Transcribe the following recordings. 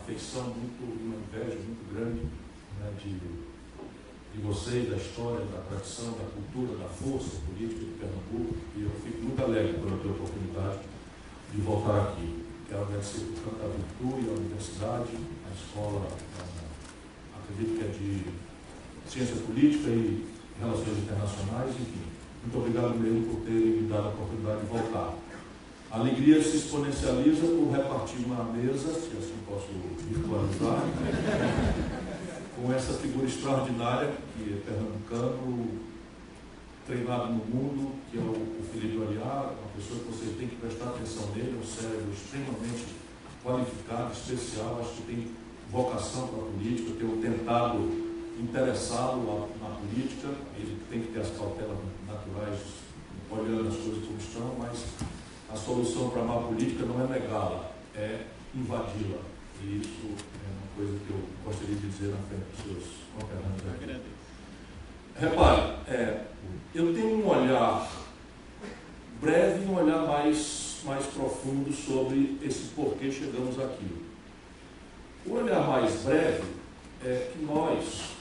afeição, uma inveja muito grande, né, de vocês, da história, da tradição, da cultura, da força política de Pernambuco, e eu fico muito alegre quando eu tenho a oportunidade de voltar aqui. Quero agradecer por tanto a Virtu e a universidade, a escola, acredito que é de ciência política e relações internacionais, enfim. Muito obrigado mesmo por terem me dado a oportunidade de voltar. A alegria se exponencializa por repartir uma mesa, se assim posso virtualizar, com essa figura extraordinária, que é pernambucano, treinado no mundo, que é o Felipe Aguiar, uma pessoa que você tem que prestar atenção nele, é um cérebro extremamente qualificado, especial, acho que tem vocação para a política, tem tentado interessá-lo na política, ele tem que ter as cautelas naturais, olhando as coisas como estão, mas a solução para amar a política não é negá-la, é invadi-la. E isso é uma coisa que eu gostaria de dizer na frente dos seus conterrâneos. Repare, eu tenho um olhar breve e um olhar mais profundo sobre esse porquê chegamos aqui. O olhar mais breve é que nós,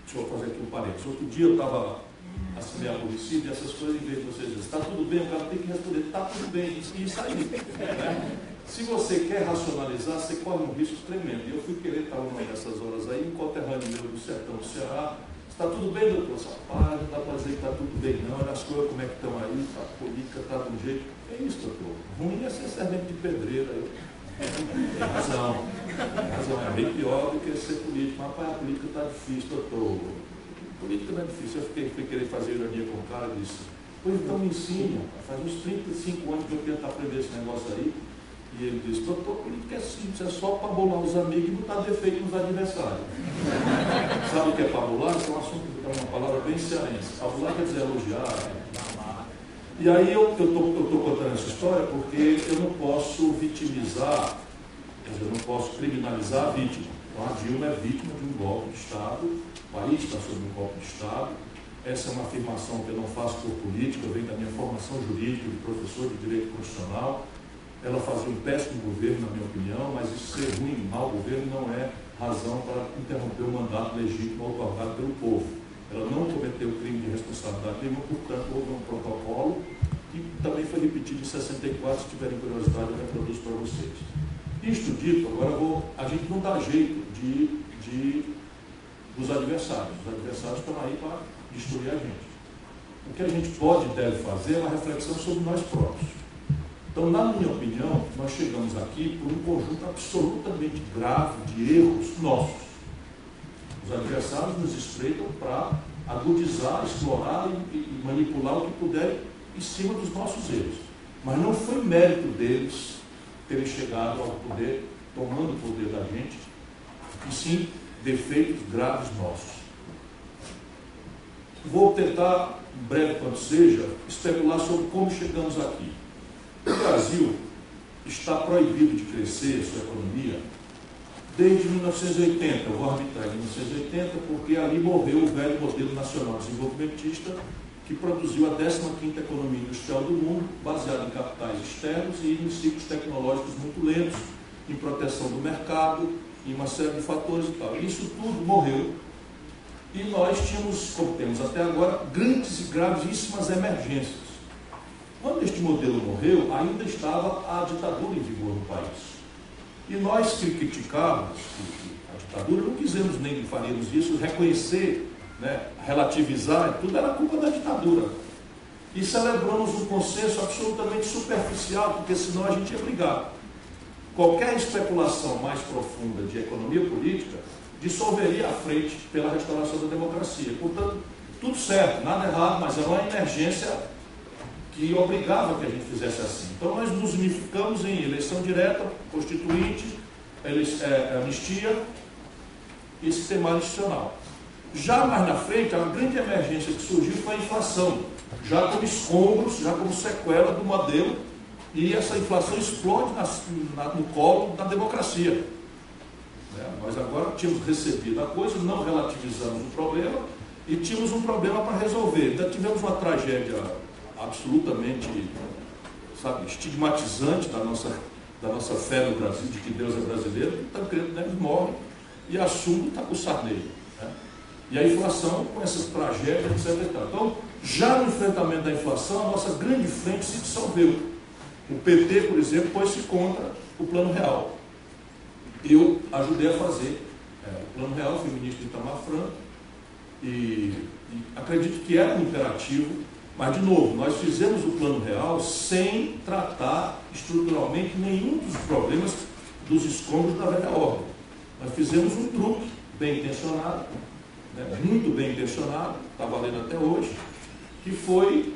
deixa eu fazer aqui um parênteses, outro dia eu estava assinei a polícia e essas coisas, em vez de você dizer, está tudo bem, o cara tem que responder, está tudo bem, isso aí. Né? Se você quer racionalizar, você corre um risco tremendo. E eu fui querer estar uma dessas horas aí, um conterrâneo meu do sertão do Ceará, está tudo bem, doutor? Rapaz, não dá para dizer que está tudo bem, não, olha as coisas como é que estão aí, a política está de um jeito. É isso, doutor. Ruim é ser servente de pedreira. Tem razão. É bem pior do que ser político. Mas, rapaz, a política está difícil, doutor. Política não é difícil. Eu fui querer fazer ironia com o cara e disse, pois então me ensina. Faz uns 35 anos que eu tento aprender esse negócio aí. E ele disse, doutor, política é simples, é só pabular os amigos e botar defeito nos adversários. Sabe o que é pabular? Isso é um assunto, é uma palavra bem cearense. Pabular quer dizer elogiar, amar. E aí eu estou contando essa história porque eu não posso vitimizar, eu não posso criminalizar a vítima. Então, a Dilma é vítima de um golpe de Estado, o país está sob um golpe de Estado. Essa é uma afirmação que eu não faço por política, vem da minha formação jurídica, de professor de direito constitucional. Ela fazia um péssimo governo, na minha opinião, mas isso ser ruim, mau governo, não é razão para interromper o mandato legítimo otorgado pelo povo. Ela não cometeu crime de responsabilidade nenhuma, portanto, houve um protocolo que também foi repetido em 64, se tiverem curiosidade, eu reproduzo para vocês. Isto dito, agora a gente não dá jeito dos adversários. Os adversários estão aí para destruir a gente. O que a gente pode e deve fazer é uma reflexão sobre nós próprios. Então, na minha opinião, nós chegamos aqui por um conjunto absolutamente grave de erros nossos. Os adversários nos espreitam para agudizar, explorar e manipular o que puderem em cima dos nossos erros. Mas não foi mérito deles terem chegado ao poder, tomando o poder da gente, e sim defeitos graves nossos. Vou tentar, em breve quanto seja, especular sobre como chegamos aqui. O Brasil está proibido de crescer sua economia desde 1980. Eu vou arbitrar em 1980 porque ali morreu o velho modelo nacional desenvolvimentista que produziu a 15ª economia industrial do mundo, baseada em capitais externos e em ciclos tecnológicos muito lentos, em proteção do mercado, em uma série de fatores e tal. Isso tudo morreu. E nós tínhamos, como temos até agora, grandes e gravíssimas emergências. Quando este modelo morreu, ainda estava a ditadura em vigor no país. E nós que criticávamos a ditadura, não quisemos nem faríamos isso, reconhecer, né, relativizar, tudo era culpa da ditadura. E celebramos um consenso absolutamente superficial, porque senão a gente ia brigar. Qualquer especulação mais profunda de economia política dissolveria a frente pela restauração da democracia. Portanto, tudo certo, nada errado, mas era uma emergência que obrigava que a gente fizesse assim. Então nós nos unificamos em eleição direta, constituinte, anistia e sistema institucional. Já mais na frente, a grande emergência que surgiu foi a inflação, já como escombros, já como sequela do modelo, e essa inflação explode no colo da democracia. Nós agora tínhamos recebido a coisa, não relativizamos o problema e tínhamos um problema para resolver. Ainda tivemos uma tragédia absolutamente, estigmatizante da nossa da nossa fé no Brasil, de que Deus é brasileiro, Tancredo Neves morre e assume está com o Sarney. Né? E a inflação com essas tragédias, etc. Então, já no enfrentamento da inflação, a nossa grande frente se dissolveu. O PT, por exemplo, pôs-se contra o Plano Real. Eu ajudei a fazer o Plano Real, fui ministro de Itamar Franco, e acredito que era um imperativo, mas, de novo, nós fizemos o Plano Real sem tratar estruturalmente nenhum dos problemas dos escombros da velha ordem. Nós fizemos um truque bem intencionado, né, muito bem intencionado, está valendo até hoje, que foi,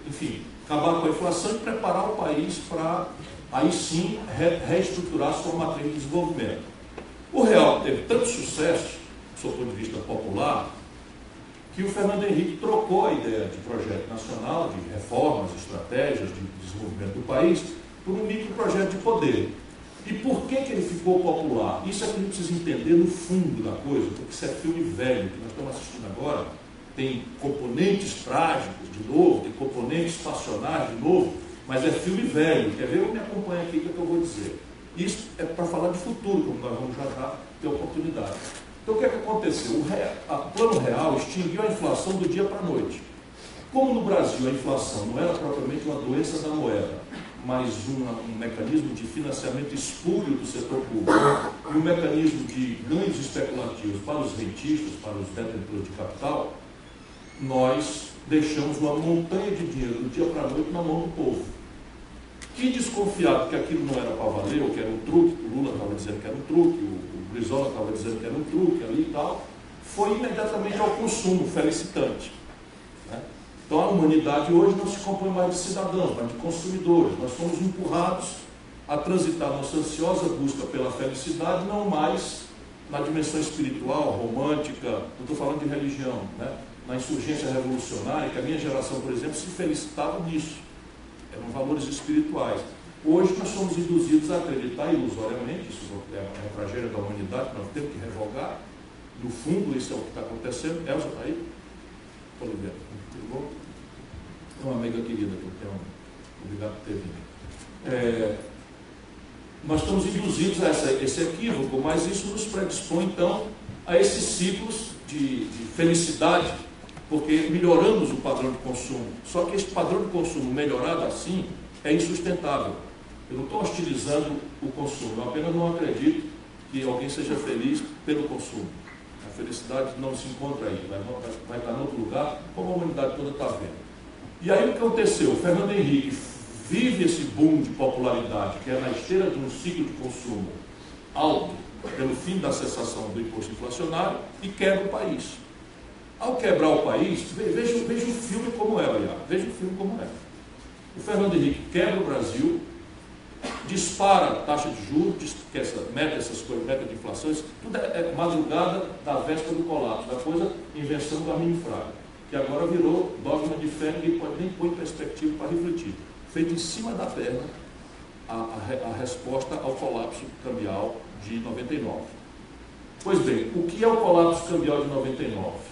enfim, acabar com a inflação e preparar o país para, aí sim, reestruturar sua matriz de desenvolvimento. O Real teve tanto sucesso, do seu ponto de vista popular, que o Fernando Henrique trocou a ideia de projeto nacional, de reformas, estratégias de desenvolvimento do país, por um microprojeto de poder. E por que ele ficou popular? Isso é que a gente precisa entender no fundo da coisa, porque isso é filme velho, que nós estamos assistindo agora, tem componentes trágicos de novo, tem componentes passionais de novo, mas é filme velho. Quer ver? Me acompanha aqui o que eu vou dizer. Isso é para falar de futuro, como nós vamos já ter oportunidade. Então, o que é que aconteceu? O Plano Real extinguiu a inflação do dia para a noite. Como no Brasil a inflação não era propriamente uma doença da moeda, mas um mecanismo de financiamento espúrio do setor público e um mecanismo de ganhos especulativos para os rentistas, para os detentores de capital, nós deixamos uma montanha de dinheiro do dia para a noite na mão do povo. Que desconfiado que aquilo não era para valer, ou que era um truque, o Lula estava dizendo que era um truque, o Brizola estava dizendo que era um truque ali e tal, foi imediatamente ao consumo felicitante. Né? Então a humanidade hoje não se compõe mais de cidadãos, mas de consumidores. Nós somos empurrados a transitar nossa ansiosa busca pela felicidade, não mais na dimensão espiritual, romântica, não estou falando de religião, né? Na insurgência revolucionária, que a minha geração, por exemplo, se felicitava nisso. Eram valores espirituais. Hoje nós somos induzidos a acreditar ilusoriamente, isso é uma tragédia da humanidade que nós temos que revogar. No fundo, isso é o que está acontecendo. Elza está aí? Oliveira, tudo bom? É uma amiga querida que eu tenho. Obrigado por ter vindo. Nós estamos induzidos a esse equívoco, mas isso nos predispõe, então, a esses ciclos de felicidade, porque melhoramos o padrão de consumo. Só que esse padrão de consumo melhorado assim é insustentável. Eu não estou hostilizando o consumo, eu apenas não acredito que alguém seja feliz pelo consumo. A felicidade não se encontra aí, vai estar em outro lugar, como a humanidade toda está vendo. E aí o que aconteceu? O Fernando Henrique vive esse boom de popularidade, que é na esteira de um ciclo de consumo alto, pelo fim da cessação do imposto inflacionário, e quebra o país. Ao quebrar o país, veja o filme como é, veja o filme como é. O Fernando Henrique quebra o Brasil, dispara a taxa de juros, meta essas coisas, meta de inflação, tudo é madrugada da véspera do colapso, da coisa, invenção do Arminio Fraga, que agora virou dogma de fé, ninguém pode nem pôr em perspectiva para refletir. Feito em cima da perna a resposta ao colapso cambial de 99. Pois bem, o que é o colapso cambial de 99?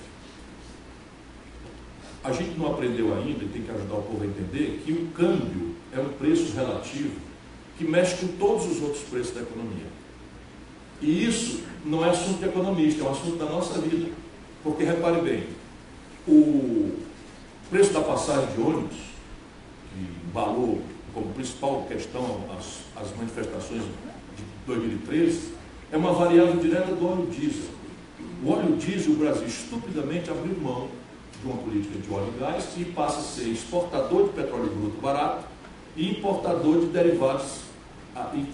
A gente não aprendeu ainda, e tem que ajudar o povo a entender, que o câmbio é um preço relativo que mexe com todos os outros preços da economia. E isso não é assunto de economista, é um assunto da nossa vida. Porque, repare bem, o preço da passagem de ônibus, que embalou como principal questão as manifestações de 2013, é uma variável direta do óleo diesel. O óleo diesel, o Brasil estupidamente abriu mão de uma política de óleo e gás e passa a ser exportador de petróleo bruto barato e importador de derivados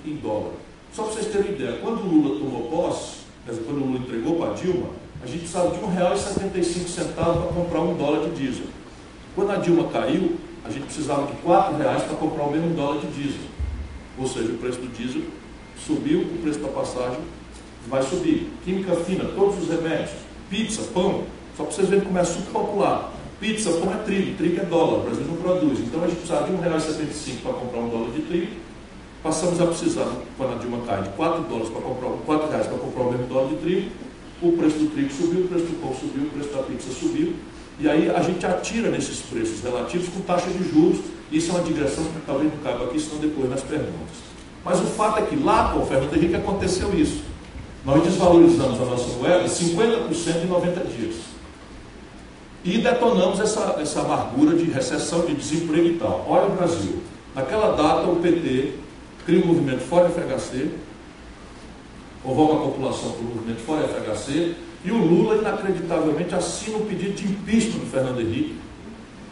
em dólar. Só para vocês terem ideia, quando o Lula tomou posse, quer dizer, quando o Lula entregou para a Dilma, a gente precisava de R$1,75 para comprar $1 de diesel. Quando a Dilma caiu, a gente precisava de R$4 para comprar o mesmo dólar de diesel. Ou seja, o preço do diesel subiu, o preço da passagem vai subir. Química fina, todos os remédios, pizza, pão, só para vocês verem como é super popular. Pizza, pão é trigo é dólar, o Brasil não produz. Então a gente precisava de R$1,75 para comprar $1 de trigo. Passamos a precisar, quando a Dilma cai, de R$4 para comprar o mesmo dólar de trigo. O preço do trigo subiu, o preço do pão subiu, o preço da pizza subiu. E aí a gente atira nesses preços relativos com taxa de juros. Isso é uma digressão que talvez não caiba aqui, senão depois nas perguntas. Mas o fato é que lá com o Fernando Henrique aconteceu isso. Nós desvalorizamos a nossa moeda 50% em 90 dias. E detonamos essa amargura de recessão, de desemprego e tal. Olha o Brasil. Naquela data, o PT cria um movimento fora FHC, convoca a população para o movimento fora FHC, e o Lula, inacreditavelmente, assina um pedido de impeachment do Fernando Henrique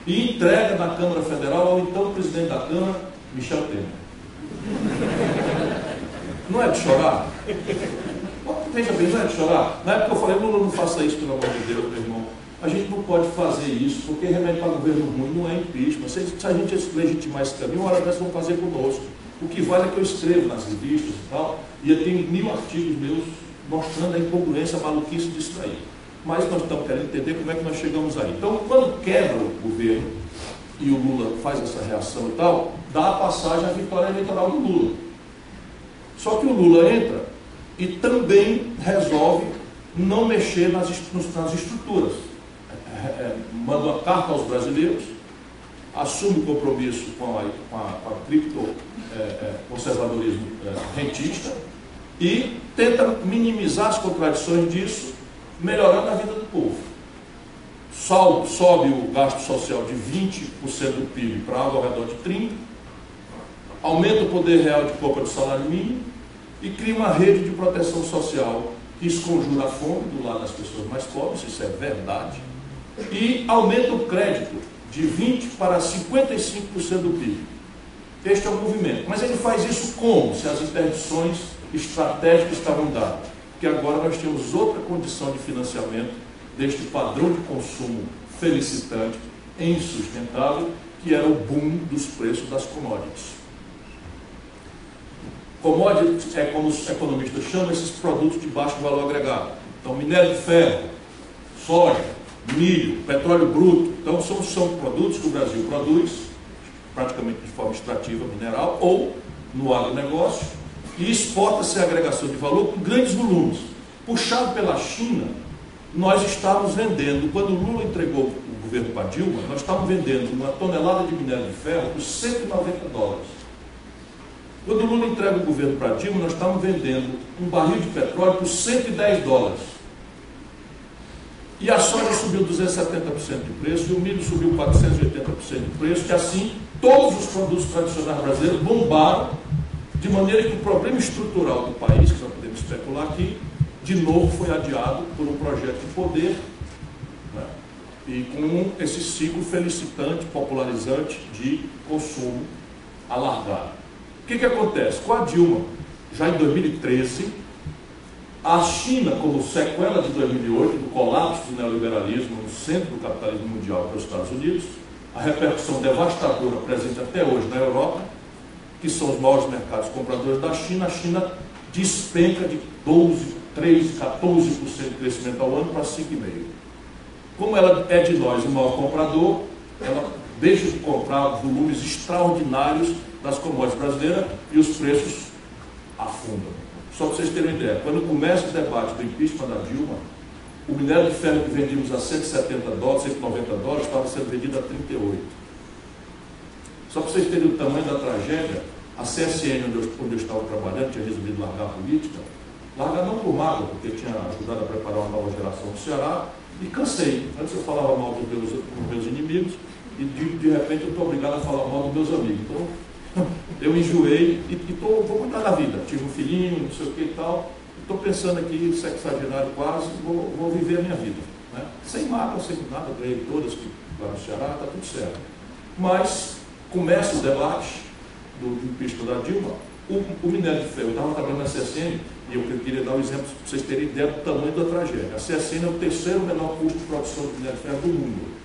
e entrega na Câmara Federal ao então presidente da Câmara, Michel Temer. Não é de chorar? Veja bem, não é de chorar? Na época eu falei, Lula, não faça isso, pelo amor de Deus, meu irmão. A gente não pode fazer isso, porque remédio para governo ruim não é impeachment. Se a gente legitimar esse caminho, uma hora dessa vão fazer conosco. O que vale é que eu escrevo nas revistas e tal, e eu tenho 1000 artigos meus mostrando a incongruência, a maluquice disso daí. Mas nós estamos querendo entender como é que nós chegamos aí. Então, quando quebra o governo e o Lula faz essa reação e tal, dá a passagem à vitória eleitoral do Lula. Só que o Lula entra e também resolve não mexer nas estruturas. Manda uma carta aos brasileiros, assume o compromisso com a cripto conservadorismo rentista e tenta minimizar as contradições disso, melhorando a vida do povo. Sobe o gasto social de 20% do PIB para algo ao redor de 30%, aumenta o poder real de compra do salário mínimo e cria uma rede de proteção social que esconjura a fome do lado das pessoas mais pobres, isso é verdade, e aumenta o crédito de 20% para 55% do PIB. Este é o movimento. Mas ele faz isso como? Se as interdições estratégicas estavam dadas. Porque agora nós temos outra condição de financiamento deste padrão de consumo felicitante e insustentável, que era o boom dos preços das commodities. Commodities é como os economistas chamam esses produtos de baixo valor agregado. Então, minério de ferro, soja, milho, petróleo bruto. Então, são produtos que o Brasil produz, praticamente de forma extrativa mineral, ou no agronegócio, e exporta-se a agregação de valor com grandes volumes. Puxado pela China, nós estávamos vendendo, quando o Lula entregou o governo para Dilma, nós estávamos vendendo uma tonelada de minério de ferro por $190. Quando o Lula entrega o governo para Dilma, nós estávamos vendendo um barril de petróleo por $110. E a soja subiu 270% de preço, e o milho subiu 480% de preço, e assim todos os produtos tradicionais brasileiros bombaram, de maneira que o problema estrutural do país, que nós podemos especular aqui, de novo foi adiado por um projeto de poder, né? E com esse ciclo felicitante, popularizante de consumo alargado. O que acontece? Com a Dilma, já em 2013, a China, como sequela de 2008, do colapso do neoliberalismo no centro do capitalismo mundial para os Estados Unidos, a repercussão devastadora presente até hoje na Europa, que são os maiores mercados compradores da China, a China despenca de 12, 13, 14% de crescimento ao ano para 5,5%. Como ela é de nós o maior comprador, ela deixa de comprar volumes extraordinários das commodities brasileiras e os preços afundam. Só para vocês terem uma ideia, quando começa o debate do impeachment da Dilma, o minério de ferro que vendíamos a $170, $190, estava sendo vendido a 38. Só para vocês terem o tamanho da tragédia, a CSN, onde eu estava trabalhando, tinha resolvido largar a política, largar não por mágoa, porque tinha ajudado a preparar uma nova geração no Ceará, e cansei. Antes eu falava mal dos meus inimigos, e de repente eu estou obrigado a falar mal dos meus amigos. Então, eu enjoei e vou cuidar da vida. Tive um filhinho, não sei o que e tal. Estou pensando aqui, sexagenário quase, vou viver a minha vida. Né? Sem mágoa, sem nada, ganhei todas que lá no Ceará, está tudo certo. Mas começa o debate do impeachment da Dilma. O minério de ferro, eu estava trabalhando na CSN, e eu queria dar um exemplo para vocês terem ideia do tamanho da tragédia. A CSN é o terceiro menor custo de produção de minério de ferro do mundo.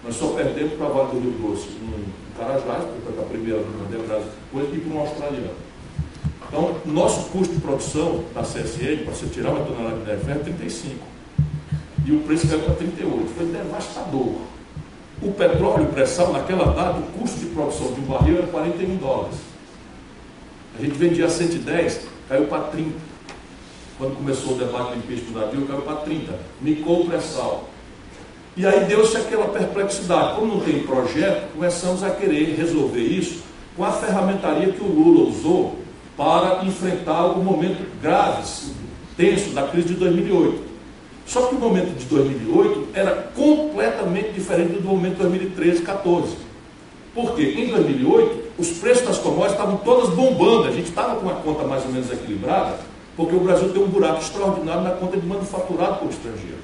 Nós só perdemos para a Vale do Rio Doce em Carajás, porque foi a primeira do Debras, depois e para um australiano. Então, nosso custo de produção da CSN, para você tirar uma tonelada de minério de ferro, é 35. E o preço caiu para 38. Foi devastador. O petróleo pré-sal, naquela data, o custo de produção de um barril era $41. A gente vendia a 110, caiu para 30. Quando começou o debate do impeachment da Dilma, caiu para 30. Micou o pré-sal. E aí deu-se aquela perplexidade. Como não tem projeto, começamos a querer resolver isso com a ferramentaria que o Lula usou para enfrentar o momento grave, tenso da crise de 2008. Só que o momento de 2008 era completamente diferente do momento de 2013, 14. Por quê? Em 2008, os preços das commodities estavam todas bombando, a gente estava com uma conta mais ou menos equilibrada, porque o Brasil tem um buraco extraordinário na conta de manufaturado por estrangeiro.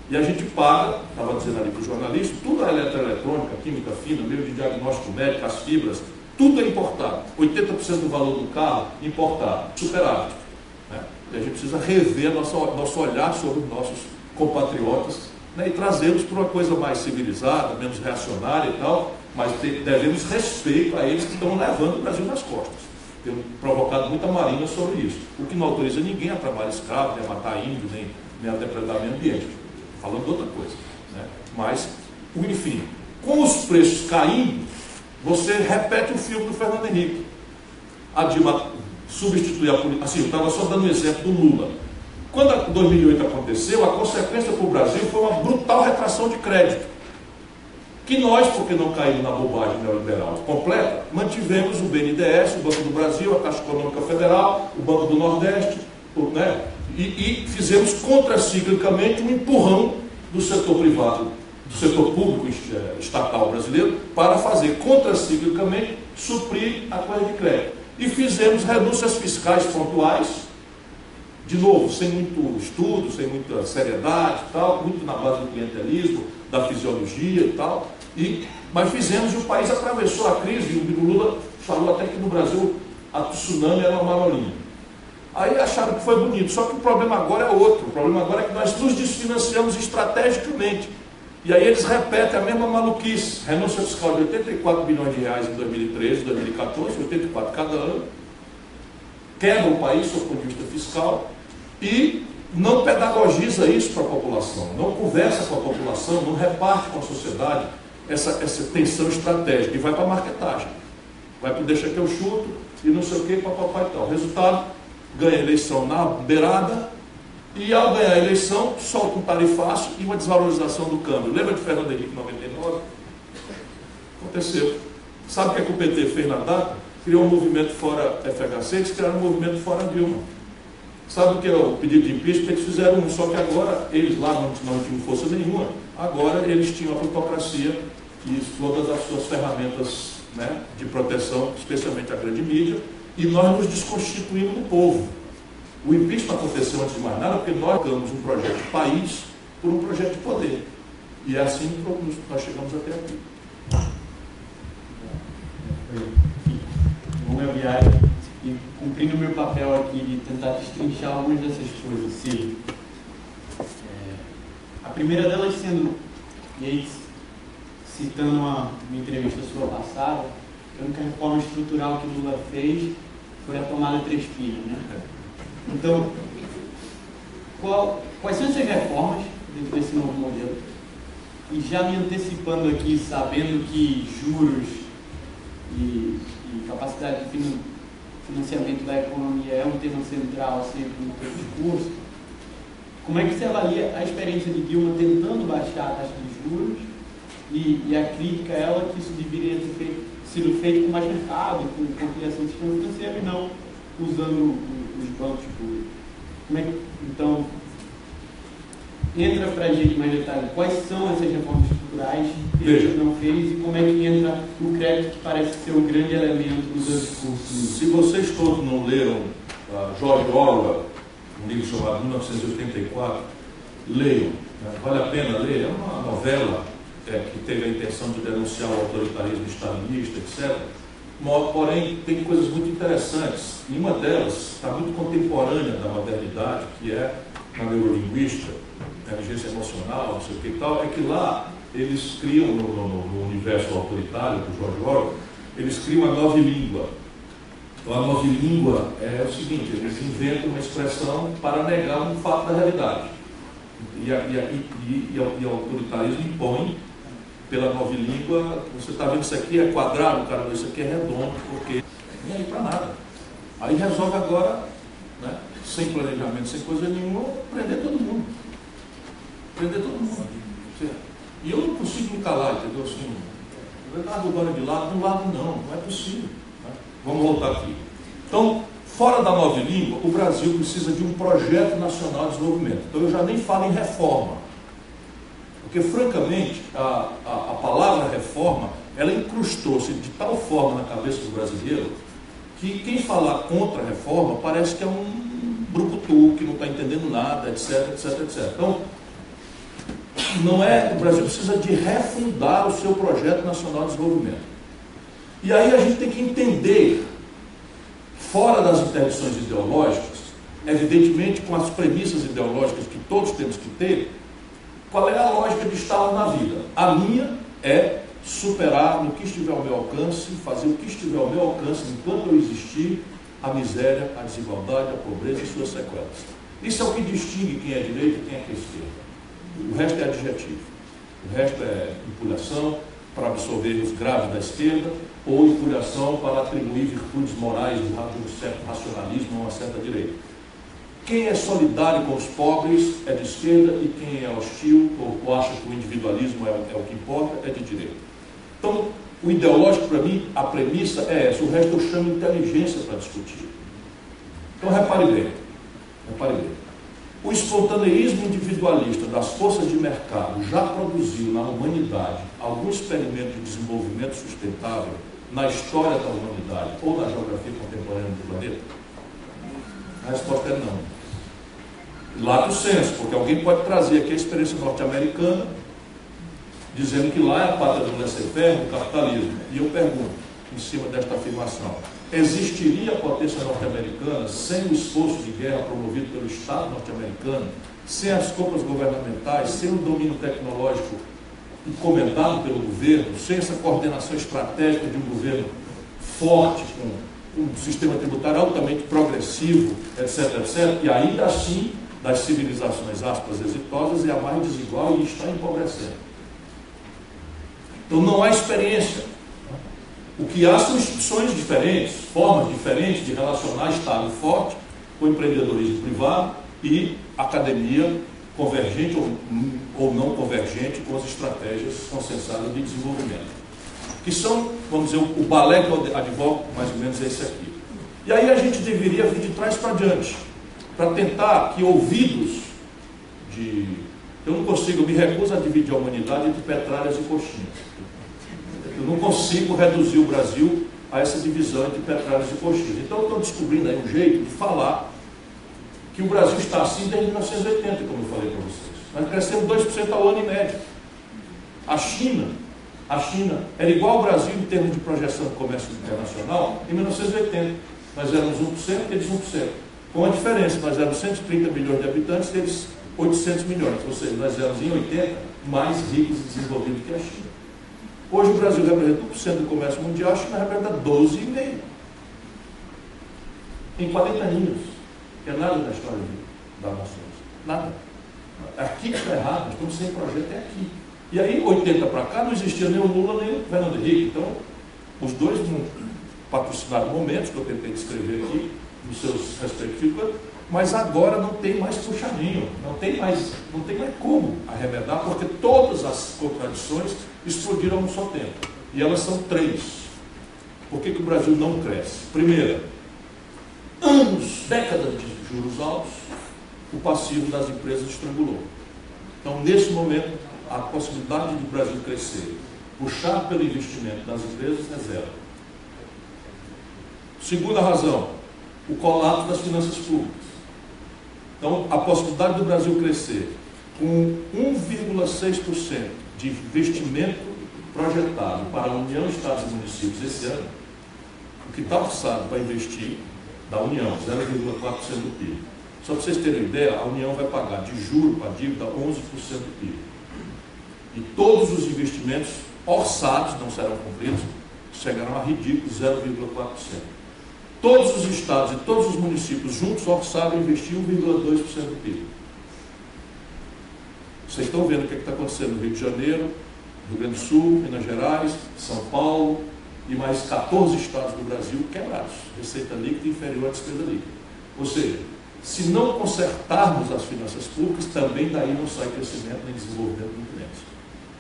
E a gente paga, estava dizendo ali para o jornalista, tudo é eletroeletrônica, química fina, meio de diagnóstico médico, as fibras, tudo é importado. 80% do valor do carro importado, superávit. Né? E a gente precisa rever nosso olhar sobre os nossos compatriotas, né? E trazê-los para uma coisa mais civilizada, menos reacionária e tal, mas devemos respeito a eles que estão levando o Brasil nas costas. Temos provocado muita marinha sobre isso, o que não autoriza ninguém a trabalhar escravo, nem a matar índio, nem a depredar meio ambiente. Falando de outra coisa, né? Mas, enfim, com os preços caindo, você repete o filme do Fernando Henrique. A Dilma substituiu a política. Assim, eu estava só dando um exemplo do Lula. Quando a 2008 aconteceu, a consequência para o Brasil foi uma brutal retração de crédito. Que nós, porque não caímos na bobagem neoliberal completa, mantivemos o BNDES, o Banco do Brasil, a Caixa Econômica Federal, o Banco do Nordeste, né? E fizemos contraciclicamente um empurrão do setor privado, do setor público estatal brasileiro, para fazer contraciclicamente suprir a coisa de crédito. E fizemos renúncias fiscais pontuais, de novo, sem muito estudo, sem muita seriedade e tal, muito na base do clientelismo, da fisiologia e tal, mas fizemos e o país atravessou a crise, e o Lula falou até que no Brasil a tsunami era uma marolinha. Aí acharam que foi bonito, só que o problema agora é outro. O problema agora é que nós nos desfinanciamos estrategicamente. E aí eles repetem a mesma maluquice. Renúncia fiscal de 84 bilhões de reais em 2013, 2014, 84 cada ano. Quebra o país, sob o ponto de vista fiscal, e não pedagogiza isso para a população, não conversa com a população, não reparte com a sociedade essa tensão estratégica, e vai para a marketagem. Vai para o deixa que eu chuto, e não sei o que, papapá e tal. Resultado, ganha a eleição na beirada, e ao ganhar a eleição, solta um tarifaço e uma desvalorização do câmbio. Lembra de Fernando Henrique em 99? Aconteceu. Sabe o que, é que o PT fez na data? Criou um movimento fora FHC, eles criaram um movimento fora Dilma. Sabe o que é o pedido de impeachment? Eles fizeram um, só que agora, eles lá não tinham força nenhuma, agora eles tinham a plutocracia e todas as suas ferramentas, né, de proteção, especialmente a grande mídia, e nós nos desconstituímos do povo. O impeachment aconteceu antes de mais nada porque nós ganhamos um projeto de país por um projeto de poder. E é assim que nós chegamos até aqui. Longa viagem e cumprindo o meu papel aqui de tentar destrinchar algumas dessas coisas. Sim. A primeira delas sendo, e aí citando uma entrevista sua passada, a única reforma estrutural que Lula fez foi a tomada de 3 filhos, né? Então, quais são essas reformas dentro desse novo modelo? E já me antecipando aqui, sabendo que juros e capacidade de financiamento da economia é um tema central sempre no seu discurso, como é que você avalia a experiência de Dilma tentando baixar a taxa de juros e a crítica a ela que isso deveria ter sido feito com mais mercado, com criação do sistema financeiro e não usando os bancos públicos? Como é que, então, entra para a gente mais detalhe, quais são essas reformas estruturais que ele não fez e como é que entra o crédito, que parece ser o grande elemento do seu discurso? Se vocês todos não leram George Orwell, um livro chamado 1984, leiam, né? Vale a pena ler, é uma novela que teve a intenção de denunciar o autoritarismo stalinista, etc. Porém, tem coisas muito interessantes, e uma delas está muito contemporânea da modernidade, que é na neurolinguística, inteligência emocional, não sei o que e tal, é que lá eles criam, no universo autoritário do George Orwell, eles criam a nova língua. Então, a nova língua é o seguinte: eles inventam uma expressão para negar um fato da realidade. E o autoritarismo impõe, pela nova língua, você está vendo isso aqui é quadrado, cara, não, isso aqui é redondo, porque nem aí para nada. Aí resolve agora, né, sem planejamento, sem coisa nenhuma, prender todo mundo. Prender todo mundo. E eu não consigo me calar, entendeu? Assim, eu largo agora de lado, não largo não é possível. Né? Vamos voltar aqui. Então, Fora da nova língua, o Brasil precisa de um projeto nacional de desenvolvimento. Então eu já nem falo em reforma. Porque, francamente, a palavra reforma, ela incrustou-se de tal forma na cabeça do brasileiro que quem falar contra a reforma parece que é um brucutu, que não está entendendo nada, etc, etc, etc. Então, não é, o Brasil precisa de refundar o seu projeto nacional de desenvolvimento. E aí a gente tem que entender, fora das interdições ideológicas, evidentemente com as premissas ideológicas que todos temos que ter, qual é a lógica de estar na vida. A minha é superar no que estiver ao meu alcance, fazer o que estiver ao meu alcance enquanto eu existir, a miséria, a desigualdade, a pobreza e suas sequelas. Isso é o que distingue quem é direita e quem é esquerda. O resto é adjetivo. O resto é empulhação para absorver os graves da esquerda ou empulhação para atribuir virtudes morais de um certo racionalismo a uma certa direita. Quem é solidário com os pobres é de esquerda e quem é hostil ou acha que o individualismo é o que importa é de direita. Então, o ideológico para mim, a premissa é essa, o resto eu chamo de inteligência para discutir. Então, repare bem. O espontaneísmo individualista das forças de mercado já produziu na humanidade algum experimento de desenvolvimento sustentável na história da humanidade ou na geografia contemporânea do planeta? A resposta é não. Lato senso, porque alguém pode trazer aqui a experiência norte-americana, dizendo que lá é a pátria do laissez-faire, do capitalismo. E eu pergunto, em cima desta afirmação, existiria a potência norte-americana sem o esforço de guerra promovido pelo Estado norte-americano, sem as compras governamentais, sem o domínio tecnológico encomendado pelo governo, sem essa coordenação estratégica de um governo forte, com um sistema tributário altamente progressivo, etc, etc, e ainda assim, das civilizações aspas exitosas, é a mais desigual e está empobrecendo. Então não há experiência. O que há são instituições diferentes, formas diferentes de relacionar Estado forte com empreendedorismo privado e academia convergente ou não convergente com as estratégias consensadas de desenvolvimento. Que são, vamos dizer, o balé que eu advogo, mais ou menos é esse aqui. E aí a gente deveria vir de trás para diante, para tentar que ouvidos de... Eu não consigo, eu me recuso a dividir a humanidade entre petralhas e coxinhas. Eu não consigo reduzir o Brasil a essa divisão entre petralhas e coxinhas. Então eu estou descobrindo aí um jeito de falar que o Brasil está assim desde 1980, como eu falei para vocês. Nós crescemos 2% ao ano em média. A China era igual ao Brasil em termos de projeção de comércio internacional em 1980. Nós éramos 1% e eles 1%. Com a diferença, nós éramos 130 milhões de habitantes e eles 800 milhões. Ou seja, nós éramos em 80 mais ricos e desenvolvidos que a China. Hoje o Brasil representa 1% do comércio mundial, a China representa 12,5%. Em 40 anos. Que é nada na história das nações. Nada. Aqui que está errado, nós estamos sem projeto, é aqui. E aí, 80 para cá, não existia nem o Lula nem o Fernando Henrique. Então, os dois não patrocinaram momentos, que eu tentei descrever aqui, nos seus respectivos, mas agora não tem mais puxadinho, não tem mais como arremedar, porque todas as contradições explodiram no só tempo. E elas são 3. Por que o Brasil não cresce? Primeira, décadas de juros altos, o passivo das empresas estrangulou. Então, nesse momento, a possibilidade do Brasil crescer, puxar pelo investimento das empresas, é zero. Segunda razão, o colapso das finanças públicas. Então, a possibilidade do Brasil crescer com 1,6% de investimento projetado para a União, Estados e Municípios esse ano, o que está orçado para investir da União, 0,4% do PIB. Só para vocês terem uma ideia, a União vai pagar de juro para a dívida 11% do PIB. E todos os investimentos orçados, não serão cumpridos, chegarão a ridículos 0,4%. Todos os estados e todos os municípios juntos orçaram investir 1,2% do PIB. Vocês estão vendo o que está acontecendo no Rio de Janeiro, Rio Grande do Sul, Minas Gerais, São Paulo e mais 14 estados do Brasil quebrados. Receita líquida inferior à despesa líquida. Ou seja, se não consertarmos as finanças públicas, também daí não sai crescimento nem desenvolvimento do continente.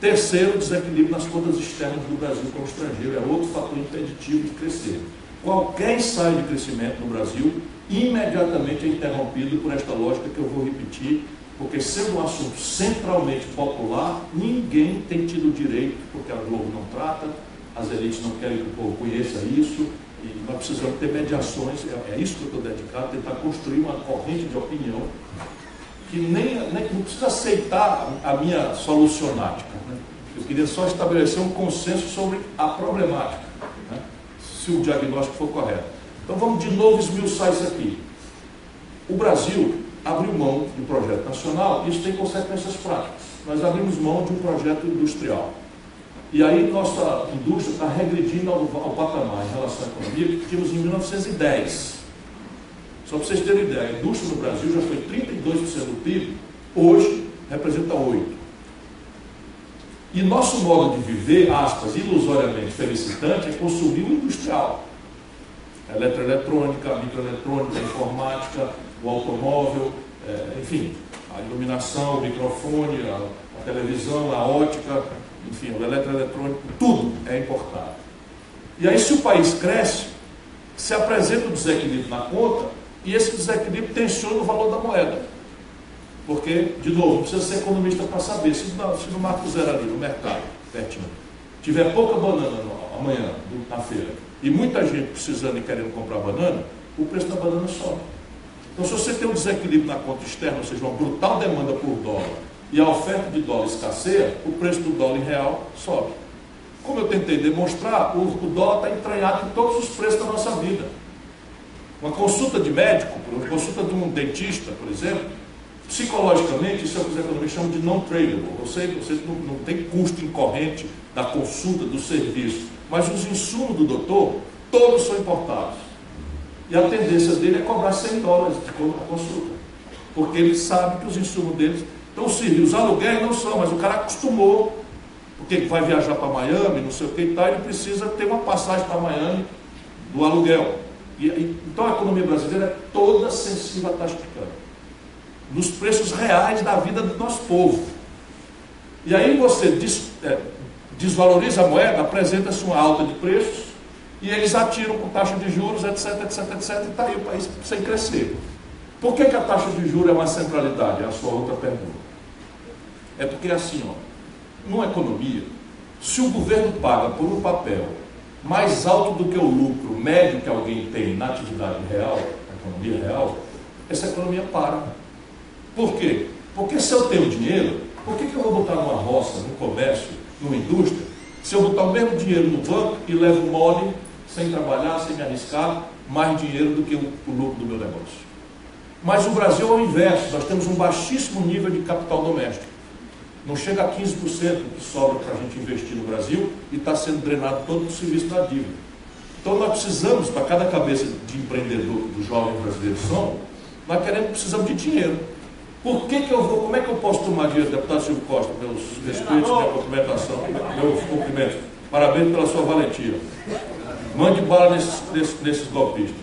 Terceiro, desequilíbrio nas contas externas do Brasil como estrangeiro. É outro fator impeditivo de crescer. qualquer ensaio de crescimento no Brasil imediatamente é interrompido por esta lógica que eu vou repetir, porque sendo um assunto centralmente popular, ninguém tem tido direito, porque a Globo não trata, as elites não querem que o povo conheça isso, e nós precisamos ter mediações, é isso que eu estou dedicado, tentar construir uma corrente de opinião que nem não precisa aceitar a minha solucionática, né? Eu queria só estabelecer um consenso sobre a problemática, né? Se o diagnóstico for correto. Então vamos de novo esmiuçar isso aqui. O Brasil abriu mão de um projeto nacional, isso tem consequências práticas. Nós abrimos mão de um projeto industrial. E aí nossa indústria está regredindo ao patamar em relação à economia que tínhamos em 1910. Só para vocês terem ideia, a indústria no Brasil já foi 32% do PIB, hoje representa 8%. E nosso modo de viver, aspas, ilusoriamente felicitante, é consumir o industrial. A eletroeletrônica, a microeletrônica, a informática, o automóvel, enfim, a iluminação, o microfone, a televisão, a ótica, enfim, o eletroeletrônico, tudo é importado. E aí, se o país cresce, se apresenta um desequilíbrio na conta, e esse desequilíbrio tensiona o valor da moeda. Porque, de novo, não precisa ser economista para saber, se no Marco Zero ali, no mercado, pertinho, tiver pouca banana amanhã, na feira, e muita gente precisando e querendo comprar banana, o preço da banana sobe. Então, se você tem um desequilíbrio na conta externa, ou seja, uma brutal demanda por dólar, e a oferta de dólar escasseia, o preço do dólar em real sobe. Como eu tentei demonstrar, o dólar está entranhado em todos os preços da nossa vida. Uma consulta de médico, uma consulta de um dentista, por exemplo, psicologicamente, isso é o que os economistas chamam de non-tradable. Você não tem custo incorrente da consulta, do serviço, mas os insumos do doutor, todos são importados. E a tendência dele é cobrar $100 de consulta, porque ele sabe que os insumos deles... Então, os aluguéis não são, mas o cara acostumou, porque vai viajar para Miami, não sei o que e tal, ele precisa ter uma passagem para Miami do aluguel. Então, a economia brasileira é toda sensível à taxa de câmbio, nos preços reais da vida do nosso povo. E aí você desvaloriza a moeda, apresenta-se uma alta de preços, e eles atiram com taxa de juros, etc, etc, etc, e está aí o país sem crescer. Por que a taxa de juros é uma centralidade? É a sua outra pergunta. É porque assim, numa economia, se o governo paga por um papel mais alto do que o lucro médio que alguém tem na atividade real, na economia real, essa economia para. Por quê? Porque se eu tenho dinheiro, por que eu vou botar numa roça, num comércio, numa indústria, se eu botar o mesmo dinheiro no banco e levo mole, sem trabalhar, sem me arriscar, mais dinheiro do que o lucro do meu negócio? Mas o Brasil é o inverso, nós temos um baixíssimo nível de capital doméstico. Não chega a 15% que sobra para a gente investir no Brasil e está sendo drenado todo o serviço da dívida. Então nós precisamos, para cada cabeça de empreendedor que os jovens brasileiros são, nós precisamos de dinheiro. Por que eu vou, como é que eu posso tomar dinheiro, deputado Silvio Costa, meus respeitos, minha cumprimentação, meus cumprimentos, parabéns pela sua valentia. Mande bala nesses golpistas.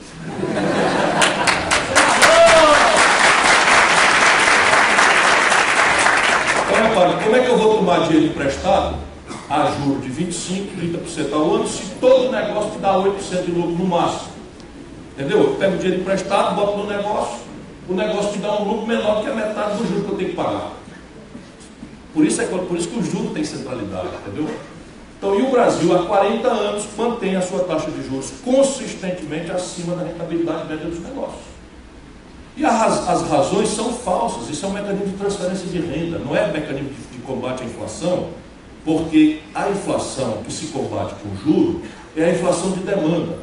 Então, repare, como é que eu vou tomar dinheiro emprestado a juros de 25%, 30% ao ano, se todo negócio te dá 8% de lucro no máximo? Entendeu? Eu pego o dinheiro emprestado, boto no negócio, o negócio te dá um lucro menor do que a metade do juro que eu tenho que pagar. Por isso que o juro tem centralidade, entendeu? Então, e o Brasil, há 40 anos, mantém a sua taxa de juros consistentemente acima da rentabilidade média dos negócios. E as razões são falsas, isso é um mecanismo de transferência de renda, não é um mecanismo de combate à inflação, porque a inflação que se combate com juro é a inflação de demanda.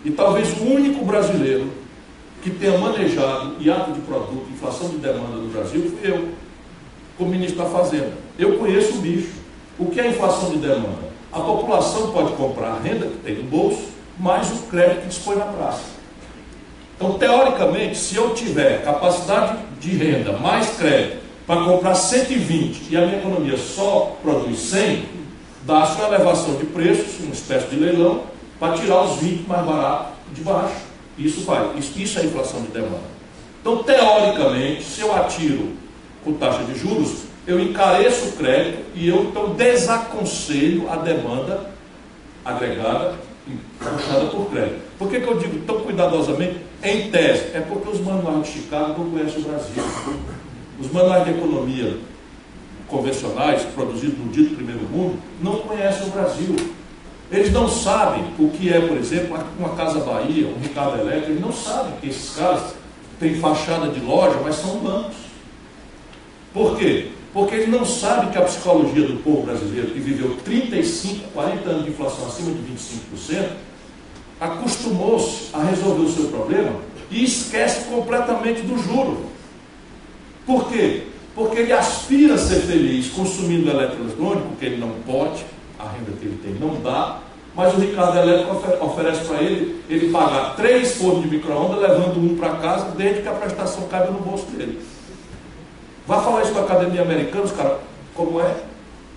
E talvez o único brasileiro que tenha manejado hiato de produto, inflação de demanda no Brasil, fui eu, como ministro da Fazenda. Eu conheço o bicho. O que é inflação de demanda? A população pode comprar a renda que tem no bolso, mais o crédito que dispõe na praça. Então, teoricamente, se eu tiver capacidade de renda mais crédito para comprar 120 e a minha economia só produz 100, dá-se uma elevação de preços, uma espécie de leilão, para tirar os 20 mais baratos de baixo. Isso é inflação de demanda. Então, teoricamente, se eu atiro com taxa de juros, eu encareço o crédito e eu, então, desaconselho a demanda agregada puxada por crédito. Por que eu digo tão cuidadosamente, em tese? É porque os manuais de Chicago não conhecem o Brasil. Os manuais de economia convencionais, produzidos no dito primeiro mundo, não conhecem o Brasil. Eles não sabem o que é, por exemplo, uma Casa Bahia, um Ricardo Elétrico. Eles não sabem que esses caras têm fachada de loja, mas são bancos. Por quê? Porque eles não sabem que a psicologia do povo brasileiro, que viveu 35, 40 anos de inflação acima de 25%, acostumou-se a resolver o seu problema e esquece completamente do juro. Por quê? Porque ele aspira a ser feliz consumindo eletroeletrônico, que ele não pode, a renda que ele tem não dá, mas o Ricardo Elétrico oferece para ele pagar 3 fornos de micro-ondas, levando um para casa, desde que a prestação caiba no bolso dele. Vai falar isso com a Academia Americana, os caras, como é?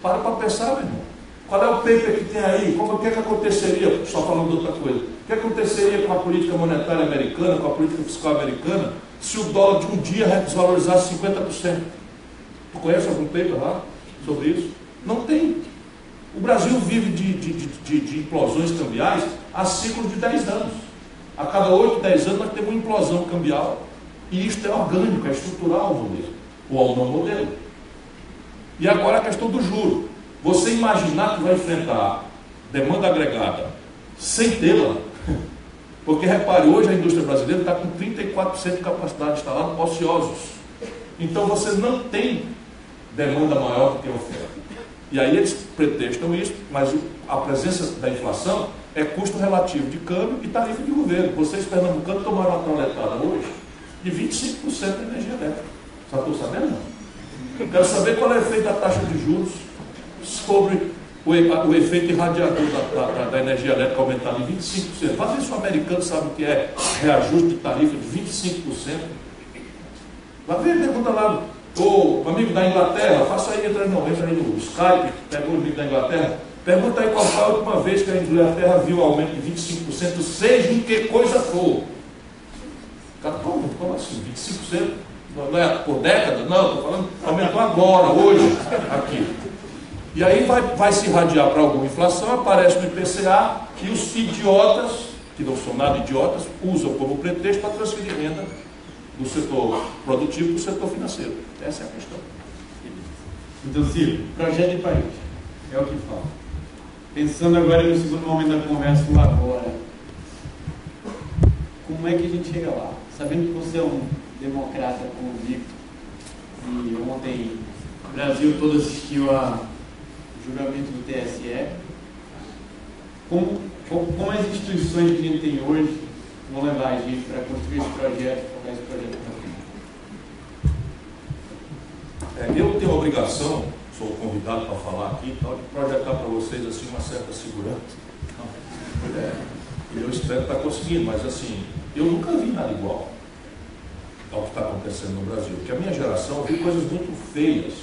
Para pensar, meu irmão. Qual é o paper que tem aí? O que aconteceria, só falando de outra coisa, o que aconteceria com a política monetária americana, com a política fiscal americana, se o dólar de um dia desvalorizasse 50%? Tu conhece algum paper lá sobre isso? Não tem. O Brasil vive de implosões cambiais há ciclos de 10 anos. A cada 8, 10 anos nós temos uma implosão cambial. E isso é orgânico, é estrutural o modelo, ou não modelo. E agora a questão do juro. Você imaginar que vai enfrentar demanda agregada sem tê-la, porque repare, hoje a indústria brasileira está com 34% de capacidade instalada, ociosos. Então você não tem demanda maior do que oferta. E aí eles pretextam isso, mas a presença da inflação é custo relativo de câmbio e tarifa de governo. Vocês, pernambucanos, tomaram uma trauletada hoje de 25% de energia elétrica. Só estou sabendo, não? Quero saber qual é o efeito da taxa de juros sobre o efeito irradiador da energia elétrica aumentado em 25%. Faz isso, o americano sabe o que é reajuste de tarifa de 25%. Vai ver, pergunta lá. O amigo da Inglaterra, faça aí, entra aí no Skype, pega o amigo da Inglaterra, pergunta aí qual foi a última vez que a Inglaterra viu um aumento de 25%, seja em que coisa for. Cara, como assim? 25%? Não é por década? Não, estou falando, aumentou agora, hoje, aqui. E aí vai se irradiar para alguma inflação, aparece no IPCA, e os idiotas, que não são nada idiotas, usam como pretexto para transferir renda do setor produtivo para o setor financeiro. Essa é a questão. Então, Ciro, projeto de país, é o que fala. Pensando agora no segundo momento da conversa, o agora, como é que a gente chega lá? Sabendo que você é um democrata convicto, e ontem o Brasil todo assistiu a julgamento do TSE, como as instituições que a gente tem hoje vão levar a gente para construir esse projeto, colocar esse projeto para frente? Eu tenho a obrigação, sou convidado para falar aqui, então, de projetar para vocês assim, uma certa segurança. Eu espero estar conseguindo, mas assim, eu nunca vi nada igual ao que está acontecendo no Brasil. Porque a minha geração viu coisas muito feias,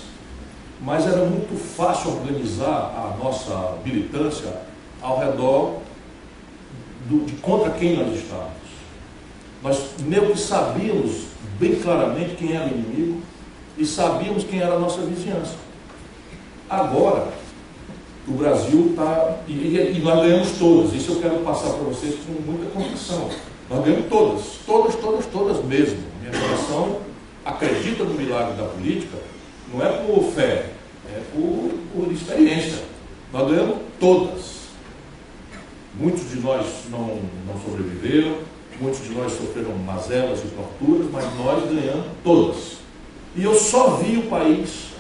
mas era muito fácil organizar a nossa militância ao redor de contra quem nós estávamos. Nós meio que sabíamos bem claramente quem era o inimigo e sabíamos quem era a nossa vizinhança. Agora, o Brasil está... E nós ganhamos todas. Isso eu quero passar para vocês com muita convicção. Nós ganhamos todas mesmo. Minha geração acredita no milagre da política, não é por fé, é por experiência. Nós ganhamos todas. Muitos de nós não sobreviveram, muitos de nós sofreram mazelas e torturas, mas nós ganhamos todas. E eu só vi o país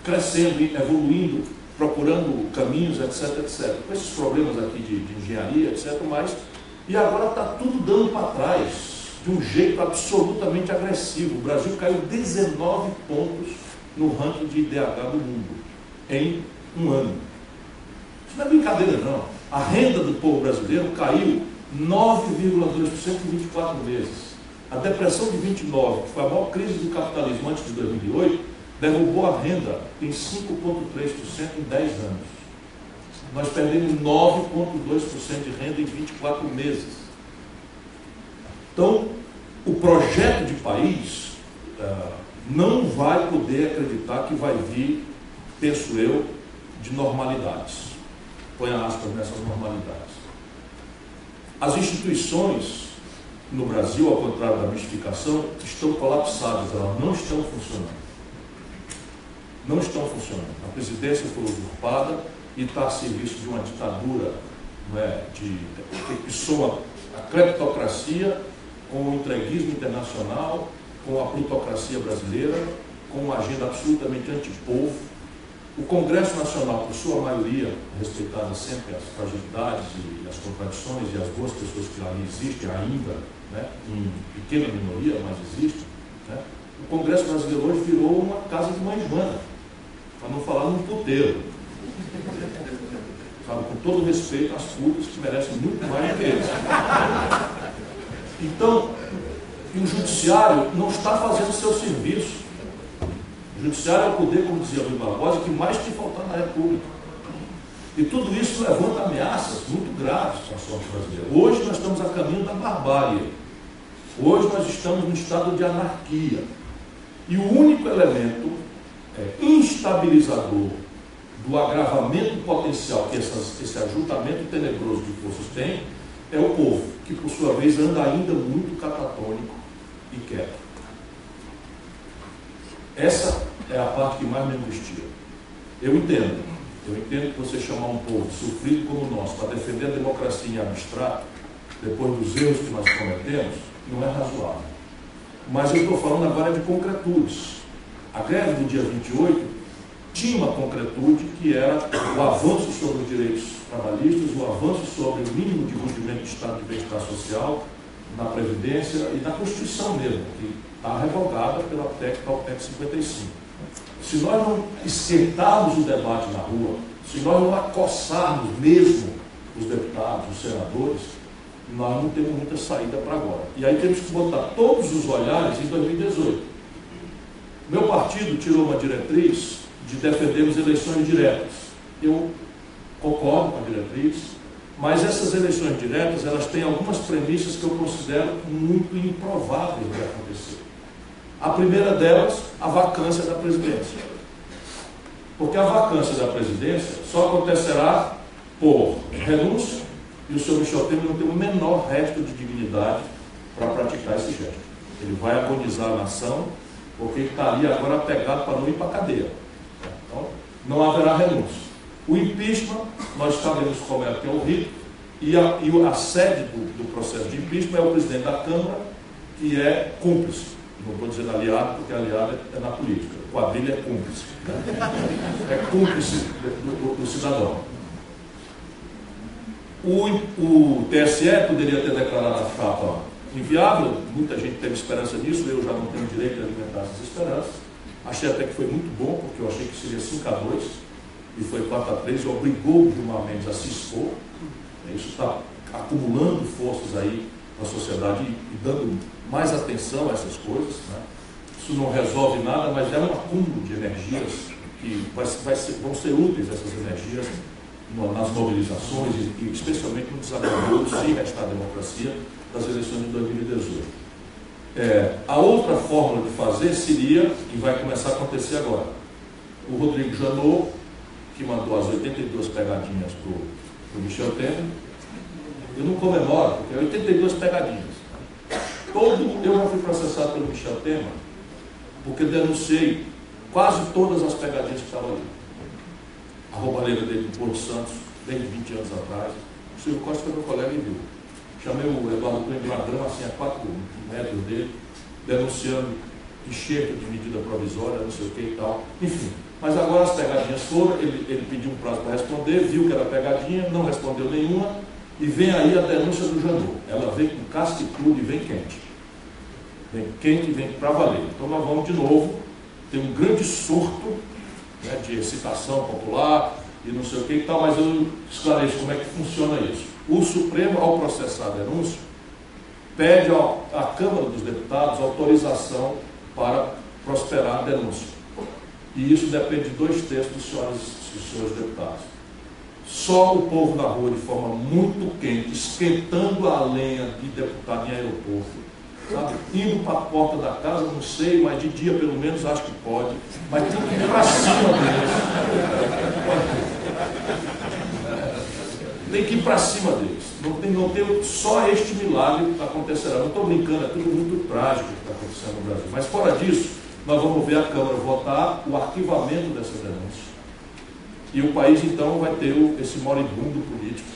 crescendo, evoluindo, procurando caminhos, etc, etc. Com esses problemas aqui de engenharia, etc, e agora está tudo dando para trás, de um jeito absolutamente agressivo. O Brasil caiu 19 pontos no ranking de IDH do mundo, em um ano. Isso não é brincadeira, não. A renda do povo brasileiro caiu 9,2% em 24 meses. A depressão de 29, que foi a maior crise do capitalismo antes de 2008, derrubou a renda em 5,3% em 10 anos. Nós perdemos 9,2% de renda em 24 meses. Então, o projeto de país não vai poder acreditar que vai vir, penso eu, de normalidades. Põe aspas nessas normalidades. As instituições no Brasil, ao contrário da mistificação, estão colapsadas, elas não estão funcionando. Não estão funcionando. A presidência foi usurpada e está a serviço de uma ditadura, não é, que soma a cleptocracia com o entreguismo internacional, com a plutocracia brasileira, com uma agenda absolutamente antipovo. O Congresso Nacional, por sua maioria, respeitando sempre as fragilidades e as contradições e as boas pessoas que ali existem ainda, né, em pequena minoria, mas existem, né, o Congresso brasileiro hoje virou uma casa de mãe joana, para não falar num puteiro. Sabe, com todo respeito às putas que merecem muito mais do que eles. Então, o judiciário não está fazendo o seu serviço. O judiciário é o poder, como dizia Rui Barbosa, que mais tem faltado na República. E tudo isso levanta ameaças muito graves para a sorte brasileira. Hoje nós estamos a caminho da barbárie. Hoje nós estamos no estado de anarquia. E o único elemento instabilizador do agravamento potencial que esse ajuntamento tenebroso de forças tem é o povo, que por sua vez anda ainda muito catatônico e quieto. Essa é a parte que mais me angustia. Eu entendo que você chamar um povo sofrido como o nosso para defender a democracia em abstrato, depois dos erros que nós cometemos, não é razoável. Mas eu estou falando agora de concretudes. A greve do dia 28 tinha uma concretude que era o avanço sobre os direitos trabalhistas, o avanço sobre o mínimo de rudimento do estado de bem-estar social, na Previdência e na Constituição mesmo, que está revogada pela PEC 55. Se nós não esquentarmos o debate na rua, se nós não acossarmos mesmo os deputados, os senadores, nós não temos muita saída para agora. E aí temos que botar todos os olhares em 2018. Meu partido tirou uma diretriz de defendermos eleições diretas. Eu concordo com a diretriz, mas essas eleições diretas, elas têm algumas premissas que eu considero muito improváveis de acontecer. A primeira delas, a vacância da presidência. Porque a vacância da presidência só acontecerá por renúncia e o senhor Michel Temer não tem o menor resto de dignidade para praticar esse gesto. Ele vai agonizar a nação porque ele está ali agora apegado para não ir para a cadeia. Então, não haverá renúncia. O impeachment, nós sabemos como é que é o rito, e a sede do processo de impeachment é o presidente da Câmara, que é cúmplice. Não estou dizendo aliado, porque aliado é na política. Quadrilha é cúmplice. É cúmplice do cidadão. O TSE poderia ter declarado a chapa inviável, muita gente teve esperança nisso, eu já não tenho direito de alimentar essas esperanças. Achei até que foi muito bom, porque eu achei que seria 5-2, e foi 4-3, e obrigou o Gilmar Mendes a se expor. Isso está acumulando forças aí na sociedade e dando mais atenção a essas coisas, né? Isso não resolve nada, mas é um acúmulo de energias que vão ser úteis, essas energias, nas mobilizações e especialmente no desagravo, se restar a democracia, das eleições de 2018. A outra fórmula de fazer seria, que vai começar a acontecer agora, o Rodrigo Janot, que mandou as 82 pegadinhas para o Michel Temer. Eu não comemoro, porque é 82 pegadinhas. Eu já fui processado pelo Michel Temer, porque denunciei quase todas as pegadinhas que estavam ali. A roubalheira dele do Porto Santos, desde 20 anos atrás. O Silvio Costa foi meu colega e viu. Chamei o Eduardo Cunha de ladrão, assim, a 4 metros dele, denunciando enxerto de medida provisória, não sei o que e tal. Enfim, mas agora as pegadinhas foram, ele pediu um prazo para responder, viu que era pegadinha, não respondeu nenhuma, e vem aí a denúncia do Janot. Ela vem com casca e tudo e vem quente. Vem quente e vem para valer. Então nós vamos de novo ter um grande surto, né, de excitação popular e não sei o que e tal, mas eu esclareço como é que funciona isso. O Supremo, ao processar a denúncia, pede à Câmara dos Deputados autorização para prosperar a denúncia. E isso depende de 2/3 dos senhores deputados. Só o povo na rua, de forma muito quente, esquentando a lenha de deputado em aeroporto, sabe? Indo para a porta da casa, não sei, mas de dia pelo menos acho que pode, mas tem que ir para cima deles. tem que ir para cima deles. Não tem só este milagre que acontecerá. Não estou brincando, é tudo muito trágico que está acontecendo no Brasil. Mas fora disso, nós vamos ver a Câmara votar o arquivamento dessa denúncia. E o país, então, vai ter esse moribundo político,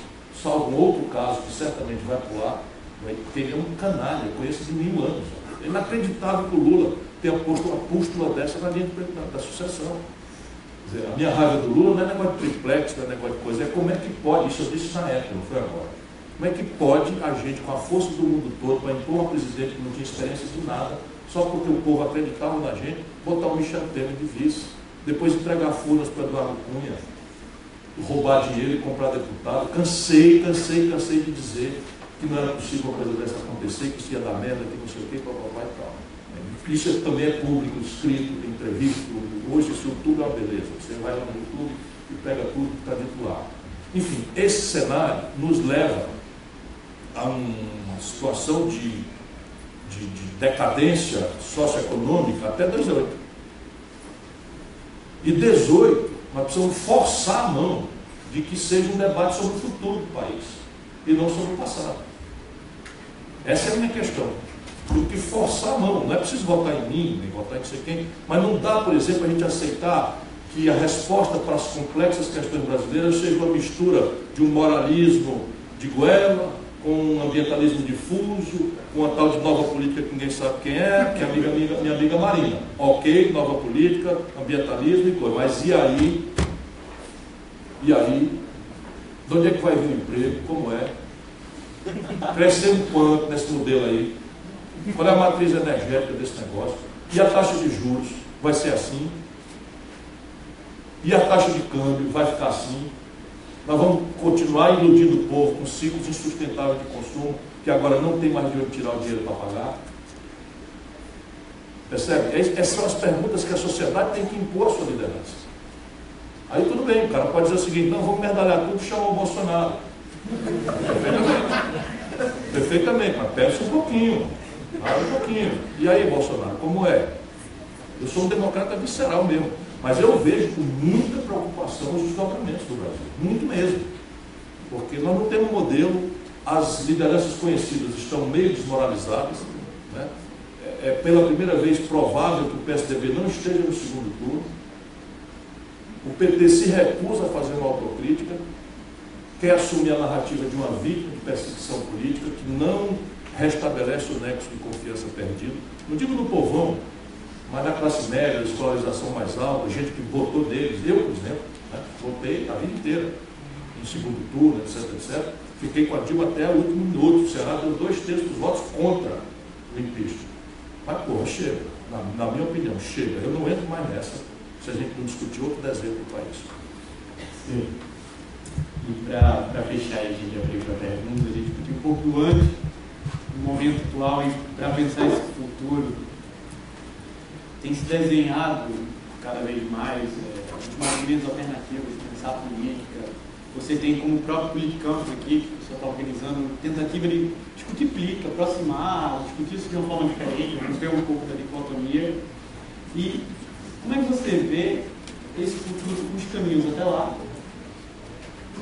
salvo um outro caso que certamente vai pular, porque ele é um canalha, eu conheço de 1000 anos. É inacreditável que o Lula tenha posto uma pústula dessa na linha da sucessão. Quer dizer, a minha raiva do Lula não é negócio de triplex, não é negócio de coisa, é como é que pode, isso eu disse na época, não foi agora, como é que pode a gente, com a força do mundo todo, para impor uma presidente que não tinha experiência de nada, só porque o povo acreditava na gente, botar o Michel Temer de vice, depois entregar furnas para Eduardo Cunha, roubar dinheiro e comprar deputado. Cansei de dizer que não era possível uma coisa dessa acontecer, que isso ia dar merda, que não sei o que, papai e tal. Isso também é público, escrito, entrevista. Hoje esse YouTube é uma beleza. Você vai lá no YouTube e pega tudo que está dito lá. Enfim, esse cenário nos leva a uma situação de decadência socioeconômica até 2018. E 2018, nós precisamos forçar a mão de que seja um debate sobre o futuro do país e não sobre o passado. Essa é a minha questão. Do que forçar a mão. Não é preciso votar em mim, nem votar em não sei quem, mas não dá, por exemplo, a gente aceitar que a resposta para as complexas questões brasileiras seja uma mistura de um moralismo de goela com um ambientalismo difuso, com uma tal de nova política que ninguém sabe quem é, que é minha amiga Marina. Ok, nova política, ambientalismo e coisa. Mas e aí? E aí? De onde é que vai vir o emprego? Como é? Crescendo quanto nesse modelo aí? Qual é a matriz energética desse negócio? E a taxa de juros vai ser assim? E a taxa de câmbio vai ficar assim? Nós vamos continuar iludindo o povo com ciclos insustentáveis de consumo, que agora não tem mais de onde tirar o dinheiro para pagar? Percebe? Essas são as perguntas que a sociedade tem que impor à sua liderança. Aí tudo bem, o cara pode dizer o seguinte: não, vamos medalhar tudo e chamar o Bolsonaro. Perfeitamente, mas peça um pouquinho. E aí, Bolsonaro, como é? Eu sou um democrata visceral mesmo, mas eu vejo com muita preocupação os desdobramentos do Brasil, muito mesmo, porque nós não temos modelo, as lideranças conhecidas estão meio desmoralizadas, né? É pela primeira vez provável que o PSDB não esteja no segundo turno, o PT se recusa a fazer uma autocrítica, quer assumir a narrativa de uma vítima de perseguição política que não restabelece o nexo de confiança perdido, não digo no povão, mas na classe média, escolarização mais alta, gente que votou deles. Eu, por exemplo, né, votei a vida inteira, em segundo turno, etc. Fiquei com a Dilma até o último minuto. O Senado deu 2/3 dos votos contra o impeachment. Mas, porra, chega. Na minha opinião, chega. Eu não entro mais nessa se a gente não discutir outro desenho para o país. Sim. E para fechar, a gente abrir para perguntas, a gente discutiu um pouco antes, no momento atual, e para pensar esse futuro, tem se desenhado cada vez mais os movimentos alternativos, pensar política. Você tem como próprio Politicamos aqui, que você está organizando, tentativa de discutir política, aproximar, discutir isso de uma forma diferente, romper um pouco da dicotomia. E como é que você vê esse futuro, os caminhos até lá,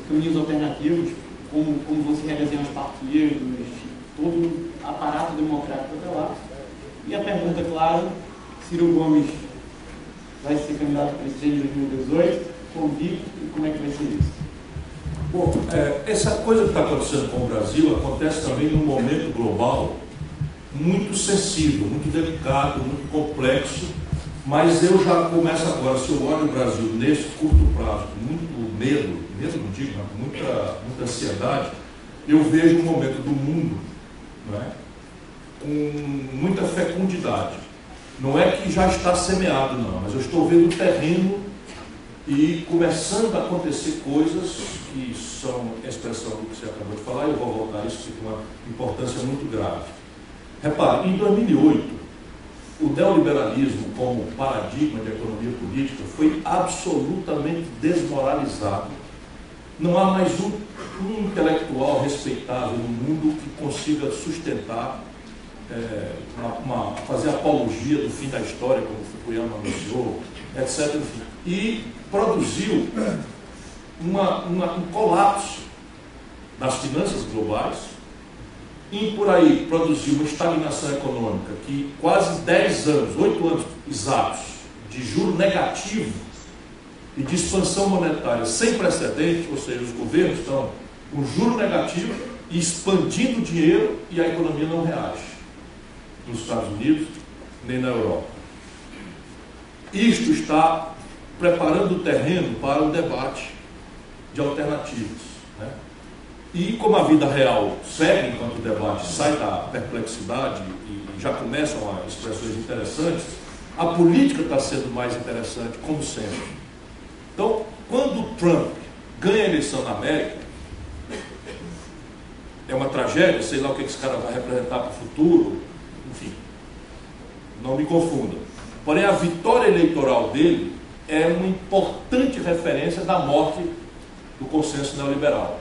caminhos alternativos, como você redesenha os partidos, todo o aparato democrático até lá? E a pergunta, claro, Ciro Gomes vai ser candidato a presidente em 2018, convicto, e como é que vai ser isso? Bom, essa coisa que está acontecendo com o Brasil acontece também num momento global muito sensível, muito delicado, muito complexo, mas eu já começo agora, se eu olho o Brasil nesse curto prazo, com muito medo, não digo, mas com muita ansiedade, eu vejo um momento do mundo, não é, com muita fecundidade. Não é que já está semeado, não, mas eu estou vendo o terreno e começando a acontecer coisas que são expressão do que você acabou de falar, e eu vou voltar a isso, que tem uma importância muito grave. Repare, em 2008, o neoliberalismo como paradigma de economia política foi absolutamente desmoralizado. Não há mais um intelectual respeitável no mundo que consiga sustentar, fazer apologia do fim da história, como Fukuyama anunciou, etc. Enfim. E produziu um colapso das finanças globais, e por aí produziu uma estagnação econômica que quase 10 anos, 8 anos exatos, de juro negativo e de expansão monetária sem precedente, ou seja, os governos estão com juro negativo e expandindo o dinheiro e a economia não reage nos Estados Unidos nem na Europa. Isto está preparando o terreno para o debate de alternativas, né? E como a vida real segue enquanto o debate sai da perplexidade e já começam a expressões interessantes, a política está sendo mais interessante, como sempre. Então, quando o Trump ganha a eleição na América, é uma tragédia, sei lá o que esse cara vai representar para o futuro, enfim, não me confunda. Porém, a vitória eleitoral dele é uma importante referência da morte do consenso neoliberal.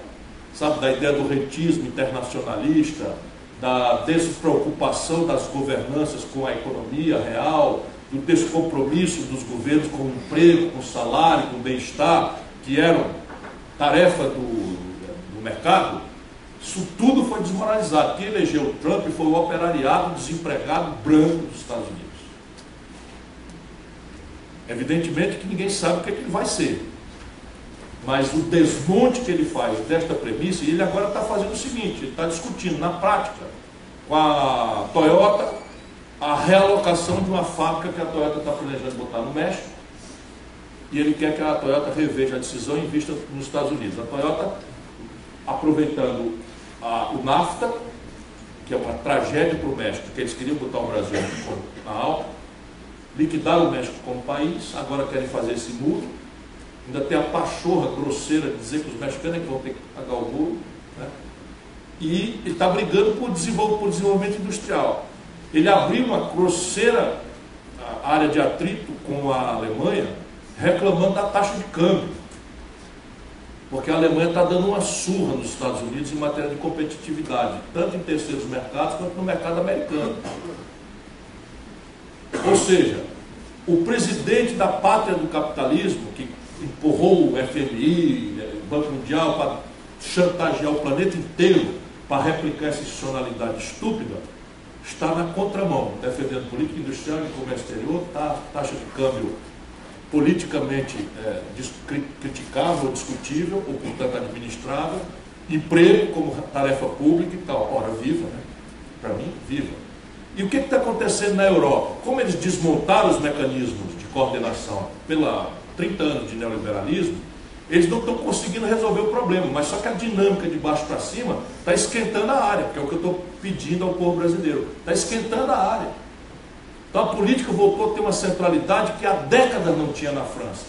Sabe, da ideia do rentismo internacionalista, da despreocupação das governanças com a economia real, do descompromisso dos governos com o emprego, com o salário, com o bem-estar, que eram tarefa do mercado. Isso tudo foi desmoralizado. Quem elegeu o Trump foi o operariado desempregado branco dos Estados Unidos. Evidentemente que ninguém sabe o que ele vai ser. Mas o desmonte que ele faz desta premissa, e ele agora está fazendo o seguinte, ele está discutindo na prática com a Toyota a realocação de uma fábrica que a Toyota está planejando botar no México, e ele quer que a Toyota reveja a decisão e invista nos Estados Unidos. A Toyota, aproveitando o NAFTA, que é uma tragédia para o México, porque eles queriam botar o Brasil na alta, liquidar o México como país, agora querem fazer esse muro. Ainda tem a pachorra grosseira de dizer que os mexicanos é que vão ter que pagar o muro, né? E ele está brigando por desenvolvimento industrial. Ele abriu uma grosseira área de atrito com a Alemanha, reclamando da taxa de câmbio, porque a Alemanha está dando uma surra nos Estados Unidos em matéria de competitividade, tanto em terceiros mercados quanto no mercado americano. Ou seja, o presidente da pátria do capitalismo, que empurrou o FMI, o Banco Mundial, para chantagear o planeta inteiro para replicar essa institucionalidade estúpida, está na contramão, defendendo política industrial e comércio exterior, taxa de câmbio politicamente criticável, discutível, ou portanto administrável, emprego como tarefa pública e tal. Ora, viva, né? Para mim, viva. E o que está acontecendo na Europa? Como eles desmontaram os mecanismos de coordenação pela 30 anos de neoliberalismo, eles não estão conseguindo resolver o problema, mas só que a dinâmica de baixo para cima está esquentando a área, que é o que eu estou pedindo ao povo brasileiro, está esquentando a área. Então a política voltou a ter uma centralidade que há décadas não tinha na França.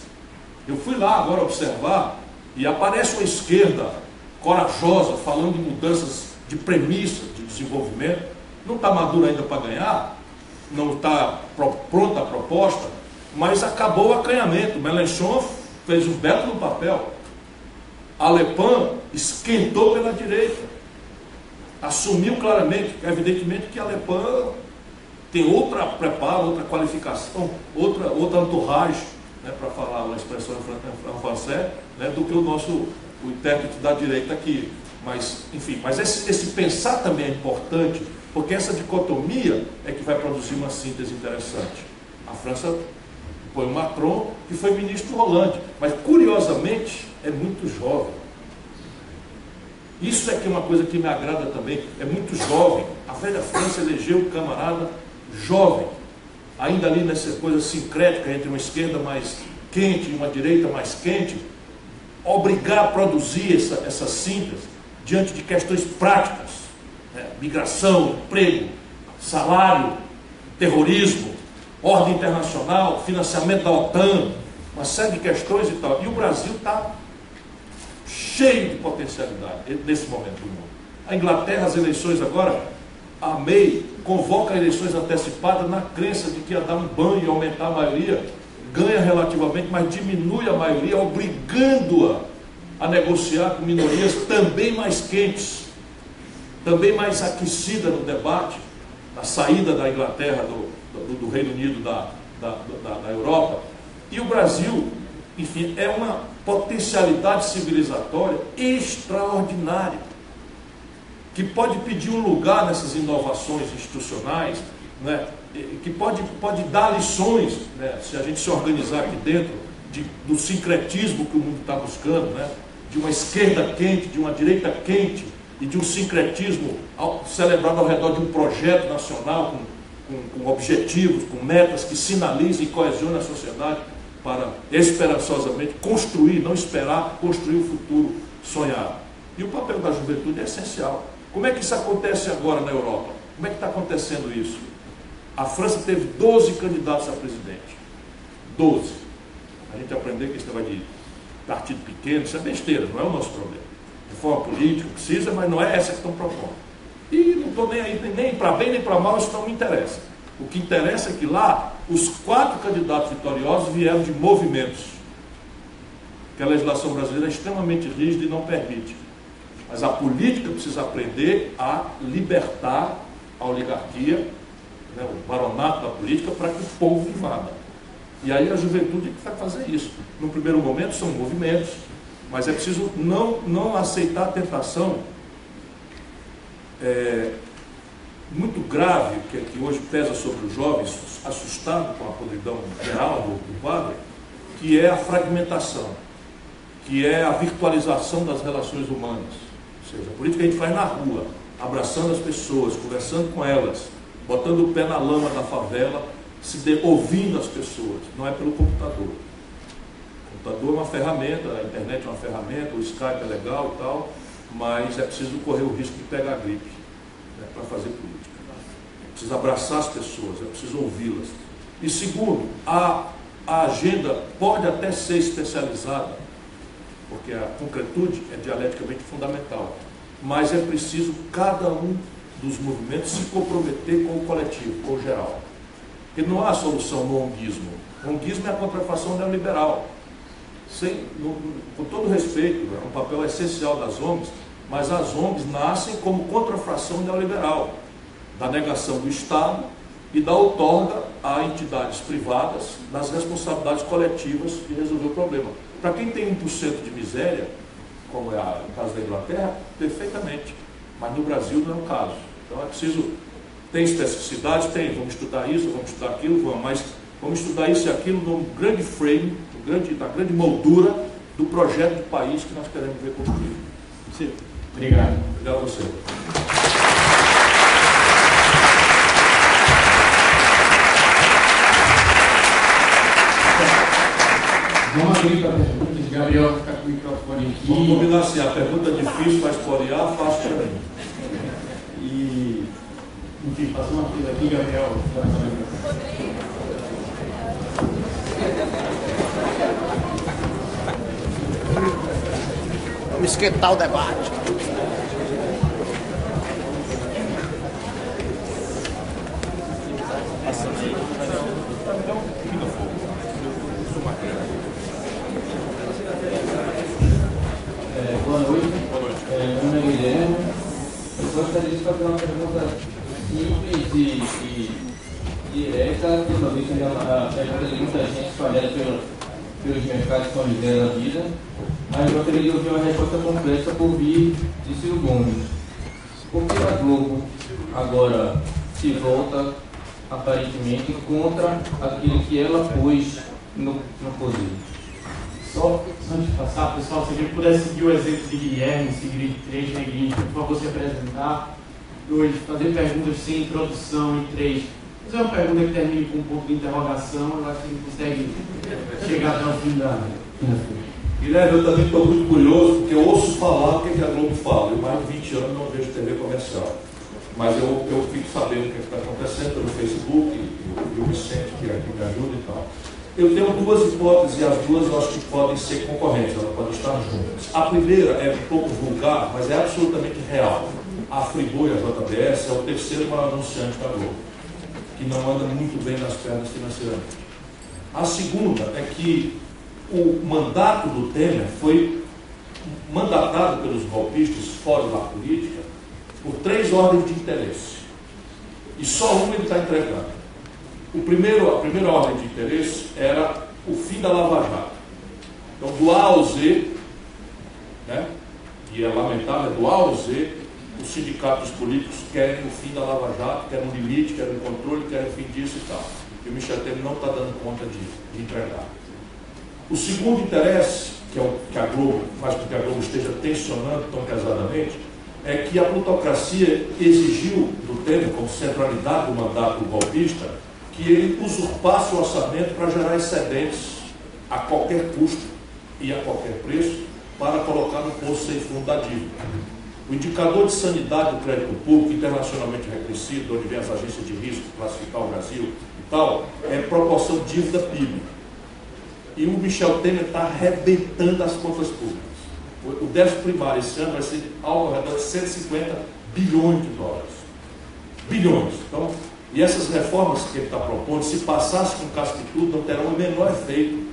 Eu fui lá agora observar e aparece uma esquerda corajosa, falando de mudanças de premissa de desenvolvimento, não está madura ainda para ganhar, não está pronta a proposta, mas acabou o acanhamento. Mélenchon fez um belo papel. A Le Pen esquentou pela direita, assumiu claramente, evidentemente que a Le Pen tem outra preparo, outra qualificação, outra entourage, né, para falar uma expressão em francês, né, do que o intérprete da direita aqui. Mas, enfim, mas esse pensar também é importante, porque essa dicotomia é que vai produzir uma síntese interessante. A França foi o Macron, que foi ministro Hollande, mas curiosamente é muito jovem. Isso é que é uma coisa que me agrada também, é muito jovem. A velha França elegeu um camarada jovem, ainda ali nessa coisa sincrética entre uma esquerda mais quente e uma direita mais quente, obrigar a produzir essa síntese diante de questões práticas, né? Migração, emprego, salário, terrorismo, ordem internacional, financiamento da OTAN, uma série de questões e tal. E o Brasil está cheio de potencialidade nesse momento do mundo. A Inglaterra, as eleições agora, a May convoca eleições antecipadas na crença de que ia dar um banho e aumentar a maioria, ganha relativamente, mas diminui a maioria, obrigando-a a negociar com minorias também mais quentes, também mais aquecidas no debate, a saída da Inglaterra, do Reino Unido, da Europa. E o Brasil, enfim, é uma potencialidade civilizatória extraordinária. que pode pedir um lugar nessas inovações institucionais, né, que pode dar lições, né, se a gente se organizar aqui dentro, do sincretismo que o mundo está buscando, né, de uma esquerda quente, de uma direita quente, e de um sincretismo celebrado ao redor de um projeto nacional com objetivos, com metas que sinalizem e coesionem a sociedade para esperançosamente construir, não esperar, construir o futuro sonhado. E o papel da juventude é essencial. Como é que isso acontece agora na Europa? Como é que está acontecendo isso? A França teve 12 candidatos a presidente. 12. A gente aprendeu que esse negócio de partido pequeno, isso é besteira, não é o nosso problema. Reforma política precisa, mas não é essa que estão propondo. E não estou nem aí, nem para bem nem para mal, isso não me interessa. O que interessa é que lá, os 4 candidatos vitoriosos vieram de movimentos, que a legislação brasileira é extremamente rígida e não permite. Mas a política precisa aprender a libertar a oligarquia, né, o baronato da política, para que o povo invada. E aí a juventude é que vai fazer isso. No primeiro momento são movimentos, mas é preciso não aceitar a tentação muito grave que hoje pesa sobre os jovens, assustados com a podridão geral do quadro, que é a fragmentação, que é a virtualização das relações humanas. Ou seja, a política a gente faz na rua, abraçando as pessoas, conversando com elas, botando o pé na lama da favela, ouvindo as pessoas, não é pelo computador. O computador é uma ferramenta, a internet é uma ferramenta, o Skype é legal e tal, mas é preciso correr o risco de pegar gripe, né, para fazer política. É preciso abraçar as pessoas, é preciso ouvi-las. E segundo, a agenda pode até ser especializada, porque a concretude é dialeticamente fundamental, mas é preciso cada um dos movimentos se comprometer com o coletivo, com o geral. Porque não há solução no onguismo. O onguismo é a contrafação neoliberal. Com todo respeito, é um papel essencial das ONGs, mas as ONGs nascem como contrafação neoliberal, da negação do Estado e da outorga a entidades privadas das responsabilidades coletivas de resolver o problema. Para quem tem 1% de miséria, como é o caso da Inglaterra, perfeitamente, mas no Brasil não é o caso. Então é preciso, tem especificidades, vamos estudar isso, vamos estudar aquilo, mas vamos estudar isso e aquilo num grande frame, na grande moldura do projeto de país que nós queremos ver construído. Sim. Obrigado. Obrigado a você. Vamos abrir para perguntas. Gabriel fica com o microfone aqui. Vamos combinar assim, a pergunta difícil vai esporear, fácil para mim. E, enfim, passou uma fila aqui, Gabriel. Vamos esquentar o debate. Boa noite. Meu nome é Guilherme. Eu gostaria de fazer uma pergunta simples e direta, pelo visto é uma pergunta de muita gente espalhada pelos mercados familiares da vida, mas eu gostaria de ouvir uma resposta complexa por vir de Ciro Gomes. Por que a Globo agora se volta, aparentemente, contra aquilo que ela pôs no poder? Só antes de passar, pessoal, se a gente puder seguir o exemplo de Guilherme, seguir 3 negrinhos, por favor, se apresentar. 2, fazer perguntas sem introdução. E 3, fazer uma pergunta que termine com um ponto de interrogação. Eu acho que a gente consegue chegar até o fim da. Guilherme, eu também estou muito curioso, porque eu ouço falar o que a Globo fala. Eu mais de 20 anos não vejo TV comercial. Mas eu fico sabendo o que está acontecendo pelo Facebook, e o Vicente que aqui me ajuda e tal. Eu tenho 2 hipóteses, e as 2 eu acho que podem ser concorrentes, elas podem estar juntas. A primeira é um pouco vulgar, mas é absolutamente real. A Friboi, a JBS, é o terceiro maior anunciante da Globo, que não anda muito bem nas pernas financeiramente. A segunda é que o mandato do Temer foi mandatado pelos golpistas fora da política por 3 ordens de interesse. E só uma ele está entregando. A primeira ordem de interesse era o fim da Lava Jato. Então, do A ao Z, né, e é lamentável, do A ao Z, os sindicatos políticos querem o fim da Lava Jato, querem um limite, querem um controle, querem o fim disso e tal. E o Michel Temer não está dando conta de entregar. O segundo interesse, que a Globo faz com que a Globo esteja tensionando tão pesadamente, é que a plutocracia exigiu do Temer, como centralidade do mandato golpista, que ele usurpasse o orçamento para gerar excedentes a qualquer custo e a qualquer preço para colocar no poço sem fundo da dívida. O indicador de sanidade do crédito público, internacionalmente reconhecido, onde vem as agências de risco, classificar o Brasil e tal, é proporção dívida-PIB. E o Michel Temer está arrebentando as contas públicas. O déficit primário esse ano vai ser algo ao redor de 150 bilhões de dólares. Bilhões. Então, e essas reformas que ele está propondo, se passasse com casca e tudo, não terão o menor efeito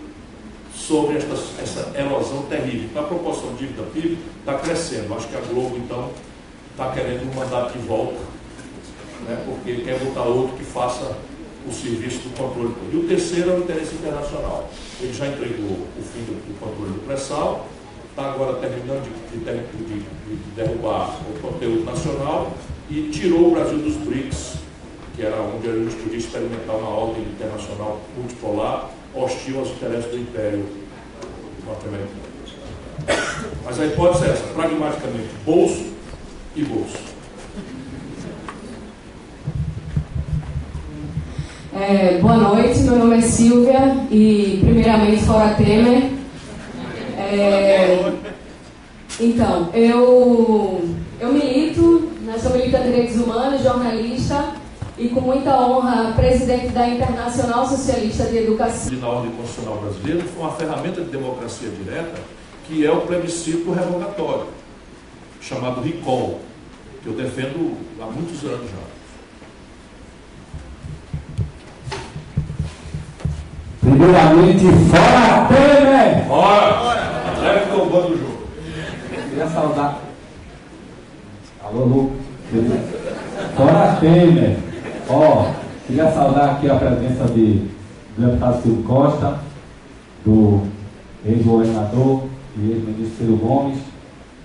sobre essa erosão terrível. Então, a proporção de dívida PIB está crescendo. Acho que a Globo, então, está querendo um mandato de volta, né, porque quer botar outro que faça o serviço do controle. E o terceiro é o interesse internacional. Ele já entregou o fim do controle do pré-sal, está agora terminando de derrubar o conteúdo nacional e tirou o Brasil dos BRICS, que era onde a gente podia experimentar uma ordem internacional multipolar, hostil aos interesses do Império norte-americano. Mas a hipótese é essa, pragmaticamente, bolso e bolso. Boa noite, meu nome é Silvia e, primeiramente, fora Temer. Então, eu milito, sou militante de direitos humanos, jornalista e, com muita honra, presidente da Internacional Socialista de Educação. Na ordem constitucional brasileira foi uma ferramenta de democracia direta, que é o plebiscito revogatório, chamado recall, que eu defendo há muitos anos já. Primeiramente, fora Temer! Bora! Leve o tombando do jogo. Queria saudar. Alô, Lu. Fora Temer! Queria saudar aqui a presença do deputado Ciro Costa, do ex-governador e ex-ministro Ciro Gomes.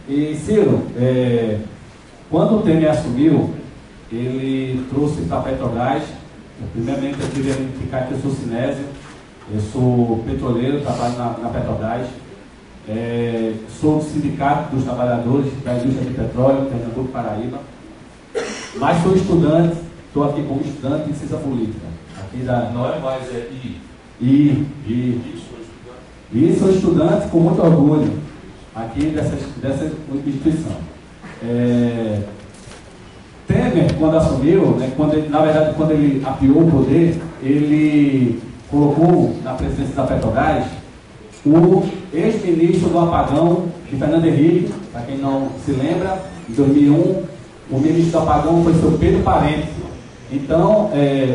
E Ciro, quando o Temer assumiu, ele trouxe para a Petrobras. Primeiramente, eu queria identificar que eu sou cinésio. Eu sou petroleiro, trabalho na Petrobras, sou do Sindicato dos Trabalhadores da Indústria de Petróleo, Pernambuco, Paraíba, mas sou estudante, estou aqui como estudante em ciência política. Aqui da... Não é mais, é E sou estudante com muito orgulho aqui dessa instituição. Temer, quando assumiu, né, quando ele apiou o poder, ele colocou na presidência da Petrobras o ex-ministro do apagão de Fernando Henrique. Para quem não se lembra, em 2001, o ministro do apagão foi seu Pedro Parente. Então,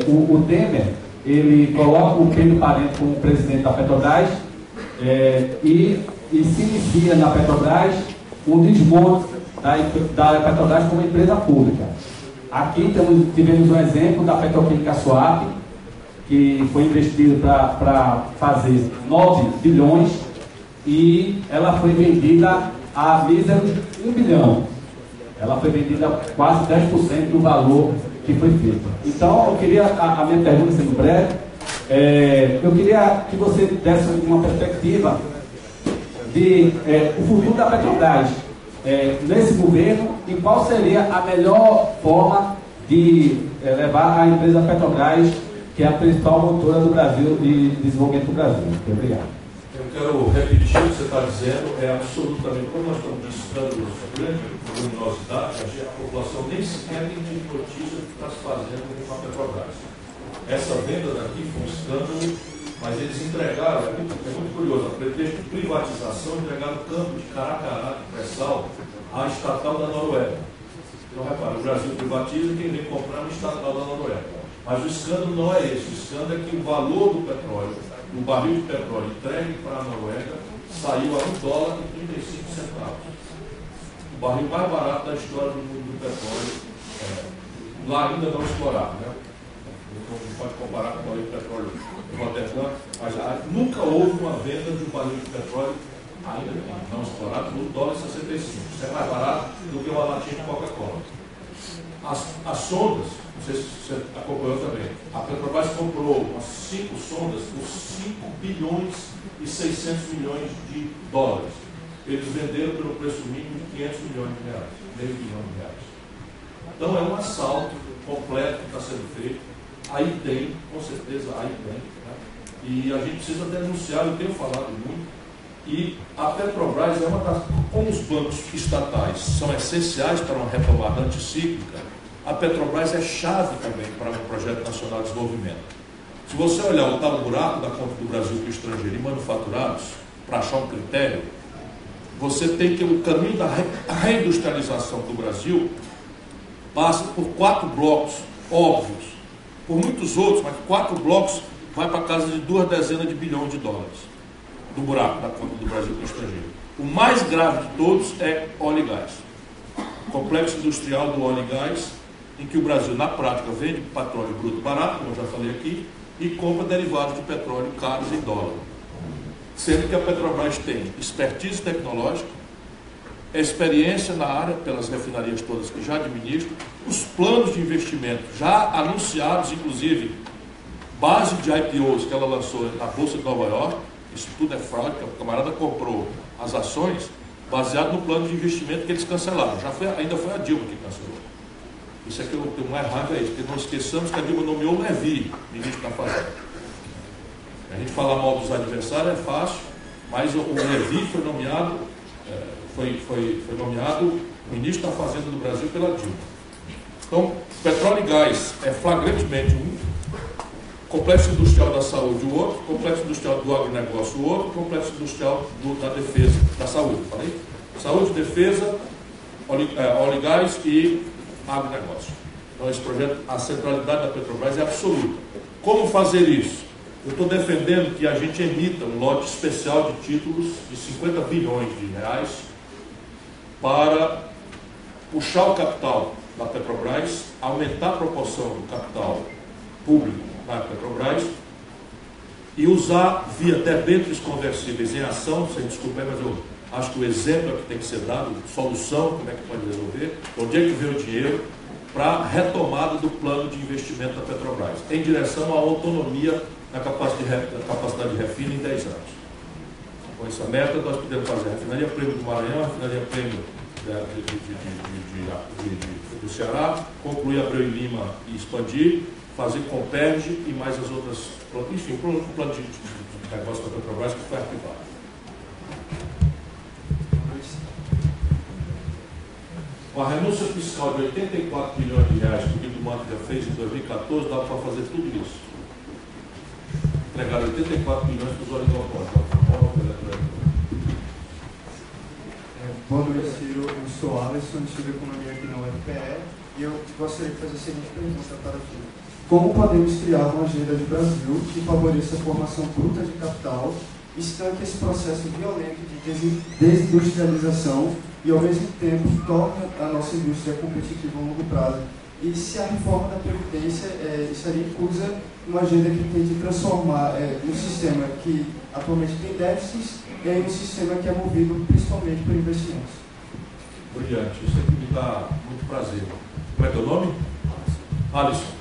o Temer, ele coloca o Pedro Parente como presidente da Petrobras e se inicia na Petrobras um desmonte da Petrobras como empresa pública. Aqui tivemos um exemplo da Petroquímica Suape, que foi investido para fazer 9 bilhões e ela foi vendida a míseros 1 bilhão. Ela foi vendida a quase 10% do valor que foi feito. Então, eu queria, a minha pergunta sendo breve, eu queria que você desse uma perspectiva de o futuro da Petrobras nesse governo e qual seria a melhor forma de levar a empresa Petrobras, que é a principal motora do Brasil e desenvolvimento do Brasil. Muito obrigado. Eu quero repetir o que você está dizendo, absolutamente, como nós estamos de escândalos grandes, de luminosidade, a população nem sequer tem notícia do que está se fazendo com a Petrobras. Essa venda daqui foi um escândalo, mas eles entregaram, é muito curioso, a pretexto de privatização, entregaram o campo de Caracará, de pré-sal, à estatal da Noruega. Então, repara, o Brasil privatiza e quem vem comprar é o estatal da Noruega. Mas o escândalo não é esse. O escândalo é que o valor do petróleo, do barril de petróleo entregue para a Noruega, saiu a $1,35. O barril mais barato da história do mundo do petróleo, lá ainda não explorado, né? Então, a gente pode comparar com o barril de petróleo do Rotterdam, mas nunca houve uma venda de um barril de petróleo ainda não explorado, por $1,65. Isso é mais barato do que uma latinha de Coca-Cola. As sondas, não sei se você acompanhou também, a Petrobras comprou umas 5 sondas por 5 bilhões e 600 milhões de dólares. Eles venderam pelo preço mínimo de 500 milhões de reais, meio bilhão de reais. Então é um assalto completo que está sendo feito. Aí tem, com certeza, aí tem. Né? E a gente precisa denunciar, eu tenho falado muito. E a Petrobras é uma das... Como os bancos estatais são essenciais para uma retomada anticíclica, a Petrobras é chave também para um projeto nacional de desenvolvimento. Se você olhar o tal buraco da conta do Brasil com o estrangeiro e manufaturados, para achar um critério, você tem que o caminho da reindustrialização do Brasil passa por 4 blocos óbvios, por muitos outros, mas 4 blocos vai para casa de 2 dezenas de bilhões de dólares do buraco da conta do Brasil com o estrangeiro. O mais grave de todos é óleo e gás. O complexo industrial do óleo e gás, em que o Brasil, na prática, vende petróleo bruto barato, como eu já falei aqui, e compra derivados de petróleo caros em dólar. Sendo que a Petrobras tem expertise tecnológica, experiência na área, pelas refinarias todas que já administram, os planos de investimento já anunciados, inclusive, base de IPOs que ela lançou na Bolsa de Nova York. Isso tudo é fraude, porque o camarada comprou as ações baseado no plano de investimento que eles cancelaram. Ainda foi a Dilma que cancelou. Isso é que eu tenho mais raiva, é isso, porque não esqueçamos que a Dilma nomeou o Levi, ministro da Fazenda. A gente falar mal dos adversários é fácil, mas o Levi foi nomeado, foi nomeado ministro da Fazenda do Brasil pela Dilma. Então, petróleo e gás é flagrantemente um, complexo industrial da saúde o outro, complexo industrial do agronegócio o outro, complexo industrial da defesa, da saúde, falei? Saúde, defesa, óleo e gás e agronegócio. Então esse projeto, a centralidade da Petrobras é absoluta. Como fazer isso? Eu estou defendendo que a gente emita um lote especial de títulos de 50 bilhões de reais para puxar o capital da Petrobras, aumentar a proporção do capital público da Petrobras e usar via debêntures conversíveis em ação. Você desculpa, mas eu acho que o exemplo é que tem que ser dado, solução, como é que pode resolver, onde é que vem o dinheiro para a retomada do plano de investimento da Petrobras, em direção à autonomia na capacidade de refino em 10 anos. Com essa meta, nós podemos fazer a refinaria Prêmio do Maranhão, a refinaria Prêmio do Ceará, concluir Abreu e Lima e expandir, fazer Comperge e mais as outras, enfim, o plano de negócio da Petrobras que foi arquivado. Com a renúncia fiscal de 84 bilhões de reais que o Guido Manto já fez em 2014, dá para fazer tudo isso. Entregar 84 bilhões para os oligopólios. Boa noite, eu sou Alisson, estudo Economia aqui na UFPE e eu gostaria de fazer a seguinte pergunta para ti. Como podemos criar uma agenda de Brasil que favoreça a formação bruta de capital, estanque esse processo violento de desindustrialização e, ao mesmo tempo, torne a nossa indústria competitiva a longo prazo? E se a reforma da Previdência estaria inclusa numa agenda que tente transformar um sistema que atualmente tem déficits em um sistema que é movido principalmente por investimentos? Brilhante, isso aqui me dá muito prazer. Como é teu nome? Alisson.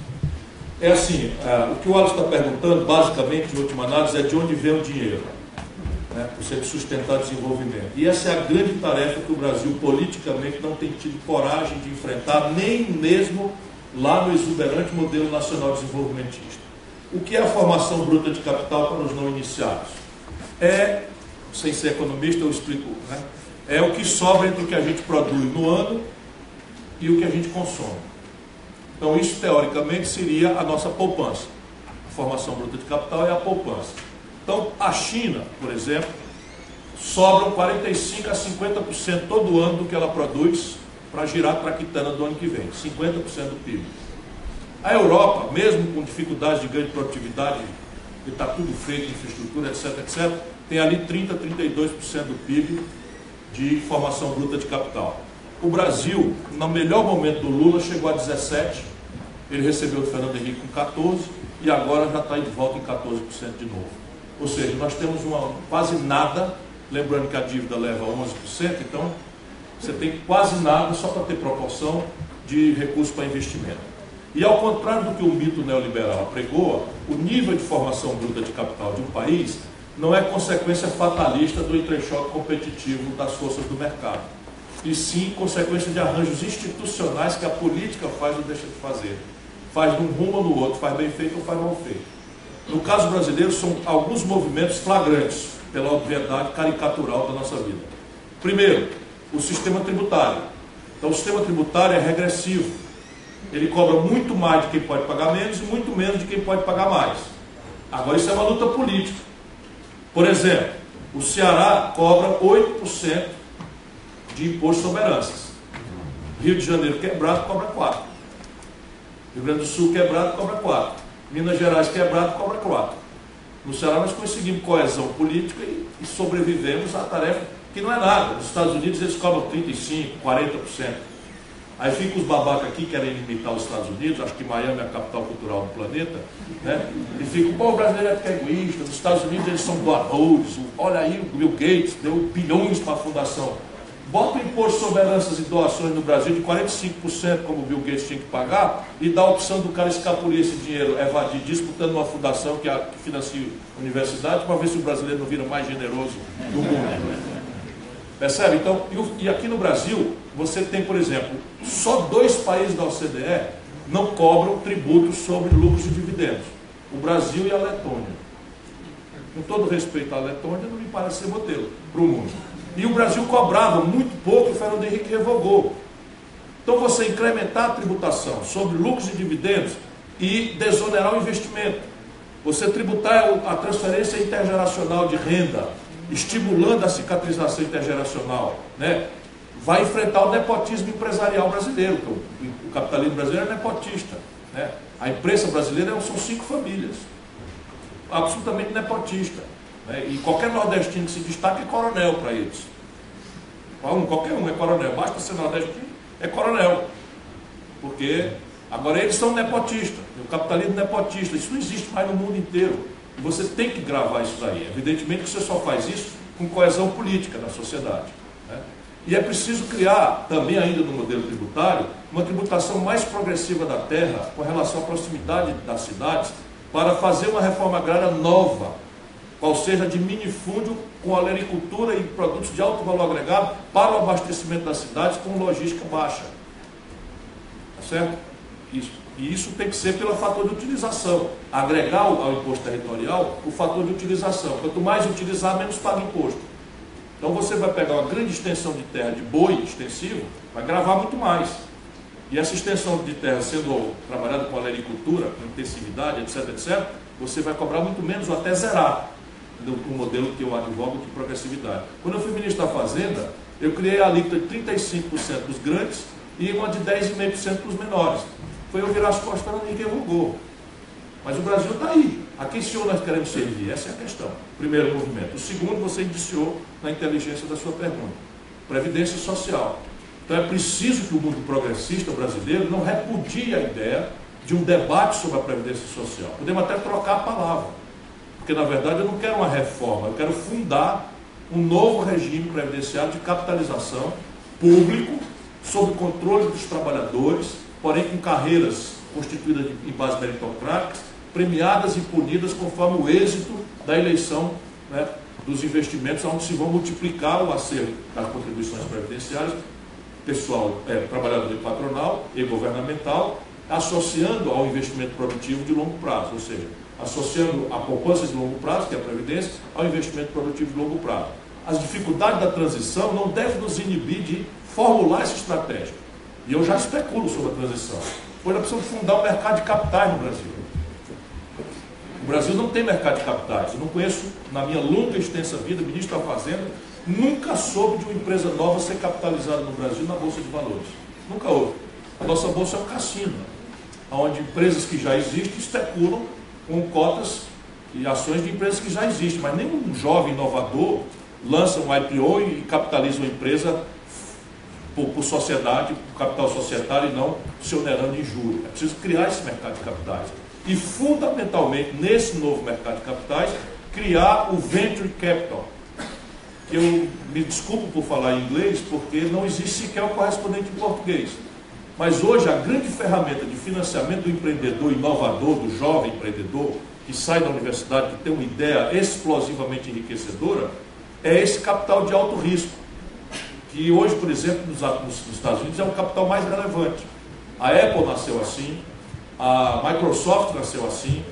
É assim, o que o Alisson está perguntando, basicamente, em última análise, é de onde vem o dinheiro, né, para você sustentar desenvolvimento. E essa é a grande tarefa que o Brasil, politicamente, não tem tido coragem de enfrentar, nem mesmo lá no exuberante modelo nacional desenvolvimentista. O que é a formação bruta de capital para os não iniciados? Sem ser economista, eu explico, né? É o que sobra entre o que a gente produz no ano e o que a gente consome. Então isso, teoricamente, seria a nossa poupança. A formação bruta de capital é a poupança. Então, a China, por exemplo, sobram 45% a 50% todo ano do que ela produz para girar a traquitana do ano que vem, 50% do PIB. A Europa, mesmo com dificuldades de ganho de produtividade, que está tudo feito, infraestrutura, etc., etc., tem ali 30% a 32% do PIB de formação bruta de capital. O Brasil, no melhor momento do Lula, chegou a 17%, ele recebeu do Fernando Henrique com 14% e agora já está de volta em 14% de novo. Ou seja, nós temos quase nada lembrando que a dívida leva a 11%, então você tem quase nada só para ter proporção de recursos para investimento. E ao contrário do que o mito neoliberal pregou, o nível de formação bruta de capital de um país não é consequência fatalista do entrechoque competitivo das forças do mercado, e sim consequência de arranjos institucionais que a política faz ou deixa de fazer. Faz de um rumo ou no outro, faz bem feito ou faz mal feito. No caso brasileiro, são alguns movimentos flagrantes, pela obviedade caricatural da nossa vida. Primeiro, o sistema tributário. Então, o sistema tributário é regressivo. Ele cobra muito mais de quem pode pagar menos e muito menos de quem pode pagar mais. Agora, isso é uma luta política. Por exemplo, o Ceará cobra 8% de imposto sobre heranças. Rio de Janeiro quebrado cobra 4%. Rio Grande do Sul quebrado cobra 4%. Minas Gerais quebrado cobra 4%. No Ceará nós conseguimos coesão política e sobrevivemos à tarefa que não é nada. Nos Estados Unidos eles cobram 35%, 40%. Aí ficam os babacas aqui querem imitar os Estados Unidos, acho que Miami é a capital cultural do planeta, né? E ficam, pô, o brasileiro é egoísta, nos Estados Unidos eles são doadores, olha aí o Bill Gates deu bilhões para a fundação. Bota o imposto sobre heranças e doações no Brasil de 45%, como o Bill Gates tinha que pagar, e dá a opção do cara escapulir esse dinheiro, evadir, disputando uma fundação que financia a universidade, para ver se o brasileiro não vira mais generoso do mundo. Percebe? Então, e aqui no Brasil, você tem, por exemplo, só 2 países da OCDE não cobram tributos sobre lucros e dividendos. O Brasil e a Letônia. Com todo respeito à Letônia, não me parece ser modelo para o mundo. E o Brasil cobrava muito pouco e o Fernando Henrique revogou. Então, você incrementar a tributação sobre lucros e dividendos e desonerar o investimento. Você tributar a transferência intergeracional de renda, estimulando a cicatrização intergeracional, né? Vai enfrentar o nepotismo empresarial brasileiro, porque o capitalismo brasileiro é nepotista, né? A imprensa brasileira são 5 famílias, absolutamente nepotista, né? E qualquer nordestino que se destaque é coronel para eles. Qualquer um é coronel, basta ser nordestino, é coronel, porque agora eles são nepotistas, o capitalismo nepotista, isso não existe mais no mundo inteiro. E você tem que gravar isso daí. Evidentemente que você só faz isso com coesão política na sociedade, né? E é preciso criar, também ainda no modelo tributário, uma tributação mais progressiva da terra com relação à proximidade das cidades, para fazer uma reforma agrária nova, qual seja de minifúndio com a agricultura e produtos de alto valor agregado para o abastecimento das cidades com logística baixa. Tá certo? Isso. E isso tem que ser pelo fator de utilização. Agregar ao imposto territorial o fator de utilização. Quanto mais utilizar, menos paga imposto. Então você vai pegar uma grande extensão de terra de boi extensivo, vai gravar muito mais. E essa extensão de terra sendo trabalhada com a agricultura, com intensividade, etc., etc., você vai cobrar muito menos ou até zerar o modelo que eu advogo de progressividade. Quando eu fui ministro da Fazenda, eu criei a alíquota de 35% dos grandes e uma de 10,5% dos menores. Foi eu virar as costas para ninguém revogou. Mas o Brasil está aí. A quem senhor nós queremos servir? Essa é a questão. Primeiro movimento. O segundo você indiciou na inteligência da sua pergunta. Previdência social. Então é preciso que o mundo progressista brasileiro não repudie a ideia de um debate sobre a Previdência Social. Podemos até trocar a palavra. Porque na verdade eu não quero uma reforma, eu quero fundar um novo regime previdenciário de capitalização público, sob controle dos trabalhadores, porém com carreiras constituídas em bases meritocráticas, premiadas e punidas conforme o êxito da eleição, né, dos investimentos, onde se vão multiplicar o acervo das contribuições previdenciárias, pessoal, trabalhador e patronal e governamental, associando ao investimento produtivo de longo prazo, ou seja, associando a poupança de longo prazo, que é a Previdência, ao investimento produtivo de longo prazo. As dificuldades da transição não devem nos inibir de formular essa estratégia. E eu já especulo sobre a transição. Hoje nós precisamos fundar um mercado de capitais no Brasil. O Brasil não tem mercado de capitais. Eu não conheço, na minha longa e extensa vida, ministro da Fazenda, nunca soube de uma empresa nova ser capitalizada no Brasil na Bolsa de Valores. Nunca houve. A nossa Bolsa é um cassino, onde empresas que já existem especulam com cotas e ações de empresas que já existem, mas nenhum jovem inovador lança um IPO e capitaliza uma empresa por sociedade, por capital societário e não se onerando em juros. É preciso criar esse mercado de capitais. E, fundamentalmente, nesse novo mercado de capitais, criar o Venture Capital. que eu me desculpo por falar em inglês, porque não existe sequer o correspondente em português. Mas hoje a grande ferramenta de financiamento do empreendedor inovador, do jovem empreendedor, que sai da universidade, que tem uma ideia explosivamente enriquecedora, é esse capital de alto risco, que hoje, por exemplo, nos Estados Unidos é um capital mais relevante. A Apple nasceu assim, a Microsoft nasceu assim,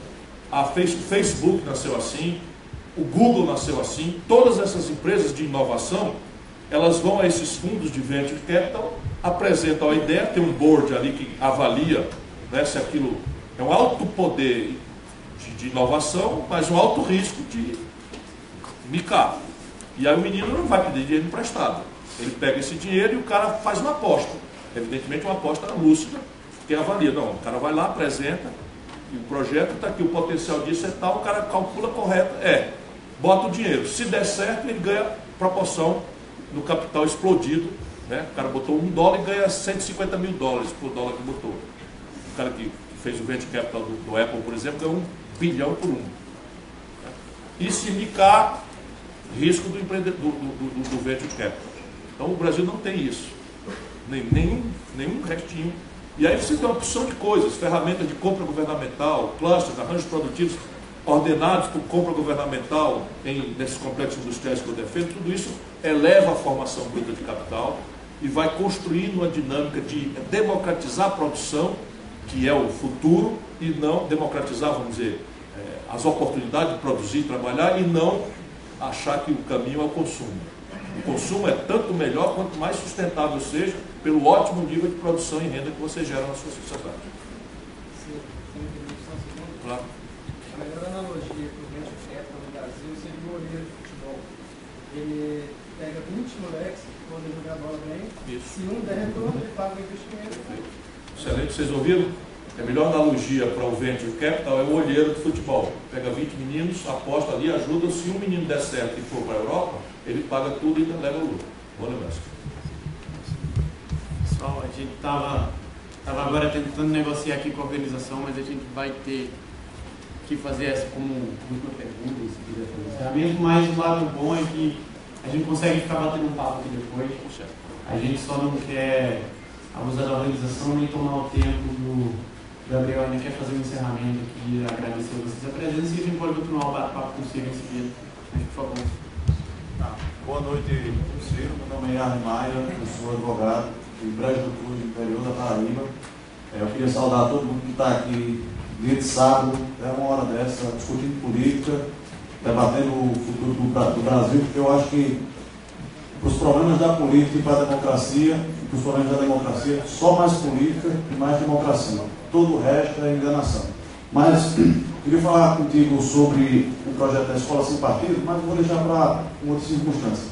o Facebook nasceu assim, o Google nasceu assim. Todas essas empresas de inovação, elas vão a esses fundos de venture capital, apresentam a ideia, tem um board ali que avalia, né, se aquilo é um alto poder de inovação, mas um alto risco de micar. E aí o menino não vai pedir dinheiro emprestado. Ele pega esse dinheiro e o cara faz uma aposta. Evidentemente uma aposta lúcida, que avalia. Não, o cara vai lá, apresenta, e o projeto está aqui, o potencial disso é tal, o cara calcula correto, bota o dinheiro. Se der certo, ele ganha proporção no capital explodido, né? O cara botou $1 e ganha $150 mil por dólar que botou. O cara que fez o venture capital do Apple, por exemplo, ganhou $1 bilhão por um. E se micar, risco do venture capital. Então o Brasil não tem isso, nenhum restinho. E aí você tem uma opção de coisas, ferramentas de compra governamental, clusters, arranjos produtivos ordenados por compra governamental nesses complexos industriais que eu defendo. Tudo isso eleva a formação bruta de capital e vai construindo uma dinâmica de democratizar a produção, que é o futuro, e não democratizar, vamos dizer, as oportunidades de produzir e trabalhar, e não achar que o caminho é o consumo. O consumo é tanto melhor quanto mais sustentável seja, pelo ótimo nível de produção e renda que você gera na sua sociedade. Claro. A melhor analogia para o venture capital no Brasil seria o goleiro de futebol. Ele pega 20 moleques que podem jogar bola bem. Isso. Se um der retorno, ele paga o investimento. Excelente, vocês ouviram? A melhor analogia para o venture capital é o olheiro de futebol. Pega 20 meninos, aposta ali, ajuda. Se um menino der certo e for para a Europa, ele paga tudo e leva o lucro. Boa lembrança. Pessoal, a gente estava agora tentando negociar aqui com a organização, mas a gente vai ter que fazer essa como última pergunta, se quiser fazer mesmo, mas o lado bom é que a gente consegue ficar batendo um papo aqui depois. A gente só não quer abusar da organização nem tomar o tempo do Gabriel, ainda quer fazer um encerramento aqui, agradecer a vocês a presença e a gente pode continuar o bate-papo com o Ciro em seguida. Por favor. Boa noite, Ciro. Meu nome é Arne Maia, eu sou advogado de Brejo do Cruz, interior da Paraíba. Eu queria saudar todo mundo que está aqui dia de sábado, até uma hora dessa, discutindo política, debatendo o futuro do Brasil, porque eu acho que os problemas da política e para a democracia, os problemas da democracia, só mais política e mais democracia. Todo o resto é enganação. Mas queria falar contigo sobre o projeto da Escola Sem Partido, mas vou deixar para uma outra circunstância.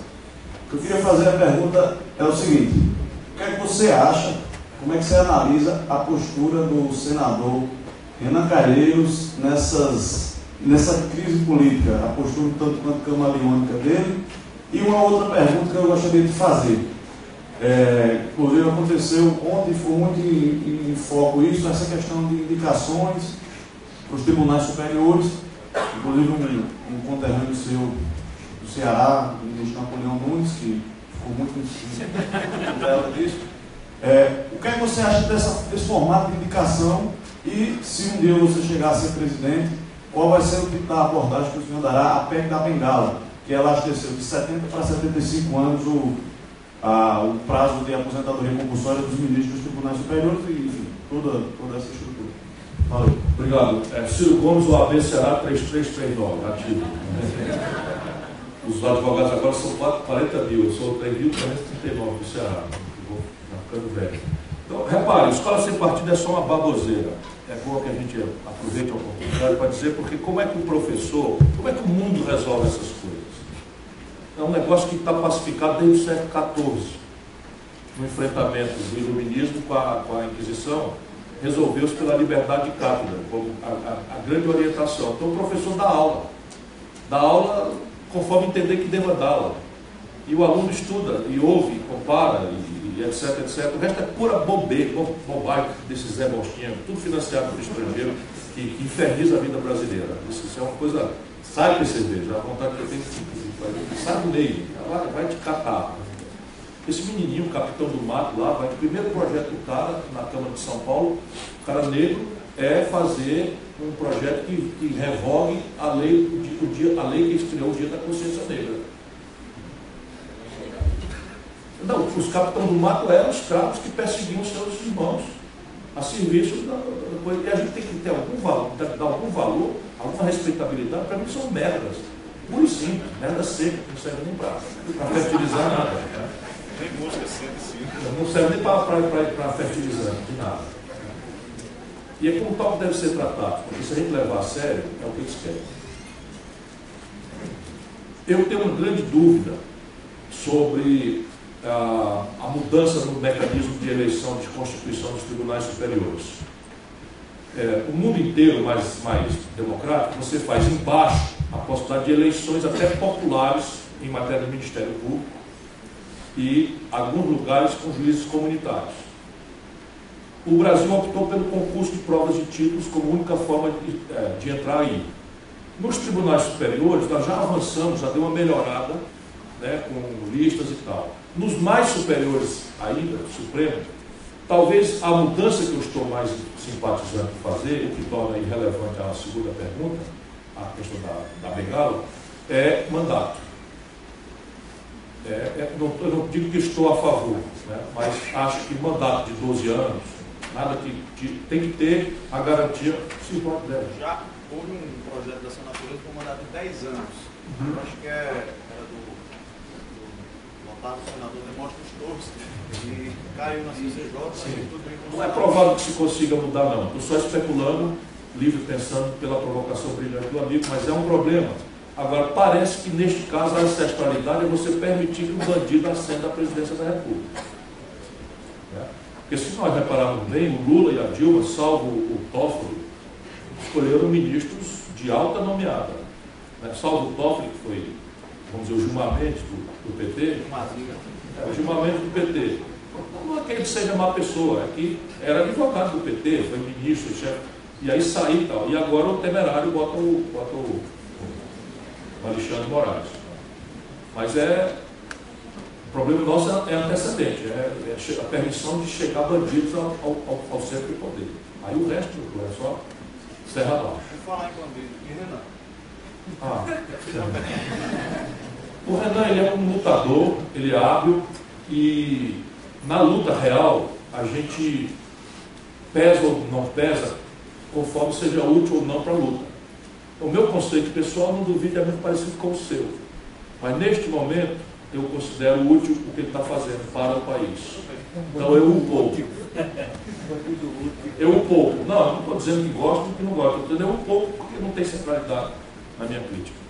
O que eu queria fazer a pergunta é o seguinte: o que é que você acha, como é que você analisa a postura do senador Renan Calheiros nessa crise política, a postura tanto quanto camaleônica dele? E uma outra pergunta que eu gostaria de fazer. Inclusive aconteceu ontem, foi muito em foco isso, essa questão de indicações para os tribunais superiores, inclusive um conterrâneo seu do Ceará, o ministro Napoleão Nunes, que ficou muito em dela disso. O que é que você acha desse formato de indicação e, se um dia você chegar a ser presidente, qual vai ser o tipo da abordagem que o senhor dará à PEC da Bengala, que ela abasteceu de 70 para 75 anos o prazo de aposentadoria compulsória dos ministros dos tribunais superiores e, enfim, toda essa estrutura. Valeu. Obrigado. Ciro Gomes, o AB Ceará 3339, ativo. Os advogados agora são 40 mil, eu sou 3.339 do Ceará, vou ficando velho. Então, repare, escola sem partido é só uma baboseira. É bom que a gente aproveite a oportunidade para dizer, porque como é que o professor, como é que o mundo resolve essas coisas? É um negócio que está pacificado desde o século XIV. No enfrentamento do iluminismo com a Inquisição, resolveu-se pela liberdade de cátedra, como a grande orientação. Então o professor dá aula conforme entender que deva dar-la. E o aluno estuda, e ouve, compara, e etc, etc. O resto é pura bobagem desses Zé Bostinha, tudo financiado por estrangeiro, que inferniza a vida brasileira. Isso é uma coisa Sai percevejo, a vontade que eu tenho de sai do meio, vai te catar. Esse menininho, o capitão do mato lá, o primeiro projeto do cara, na Câmara de São Paulo, o cara negro, é fazer um projeto que revogue a lei que estreou o Dia da Consciência Negra. Não, os capitães do mato eram escravos que perseguiam seus irmãos a serviço da coisa. E a gente tem que ter algum valor, dar algum valor, alguma respeitabilidade. Para mim são merdas, puro e simples, merda seca, que não serve nem para fertilizar nada. Né? Nem música seca, não serve nem para fertilizar, de nada. E é como tal que deve ser tratado, porque se a gente levar a sério, é o que eles querem. Eu tenho uma grande dúvida sobre a mudança no mecanismo de eleição de constituição dos tribunais superiores. O mundo inteiro mais democrático, você faz embaixo a possibilidade de eleições até populares em matéria do Ministério Público e alguns lugares com juízes comunitários. O Brasil optou pelo concurso de provas de títulos como única forma de entrar aí. Nos tribunais superiores, nós já avançamos, já deu uma melhorada, né, com listas e tal. Nos mais superiores ainda, Supremo, talvez a mudança que eu estou mais simpatizando em fazer, o que torna irrelevante a segunda pergunta, a questão da bengala, é mandato. Eu não digo que estou a favor, né, mas acho que mandato de 12 anos, nada que tem que ter a garantia. Se pode der. Já houve um projeto da assinatura com mandato de 10 anos. Eu acho que era do notado senador Demóstenes Torres, que caiu na CCJ. Tudo bem. Não é provável que se consiga mudar, não. Estou só especulando, livre pensando pela provocação brilhante do amigo, mas é um problema. Agora, parece que neste caso a ancestralidade é você permitir que o bandido ascenda à presidência da República. Porque se nós repararmos bem, o Lula e a Dilma, salvo o Toffoli, escolheram ministros de alta nomeada. Né? Salvo o Toffoli, que foi, vamos dizer, o Gilmar Mendes do PT. O Gilmar Mendes do PT. Não é que ele seja má pessoa, é que era advogado do PT, foi ministro, chefe, e aí saiu e tal. E agora o temerário bota o Alexandre Moraes. Mas o problema nosso é antecedente, é a permissão de chegar bandidos ao centro de poder. Aí o resto é só serra abaixo. Vou falar em bandido. E Renan? O Renan, ele é um lutador, ele é hábil e na luta real a gente pesa ou não pesa conforme seja útil ou não para a luta. O meu conceito pessoal, não duvido, é muito parecido com o seu. Mas neste momento eu considero útil o que ele está fazendo para o país. Então eu o pouco. Eu o pouco. Não, eu não estou dizendo que gosto ou que não gosto. Eu estou dizendo eu o pouco porque não tem centralidade na minha crítica.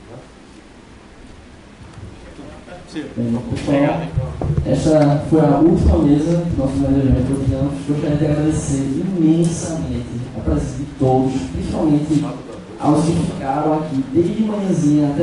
Pessoal, essa foi a última mesa do nosso planejamento cotidiano. Gostaria de agradecer imensamente a presença de todos, principalmente aos que ficaram aqui desde manhãzinha até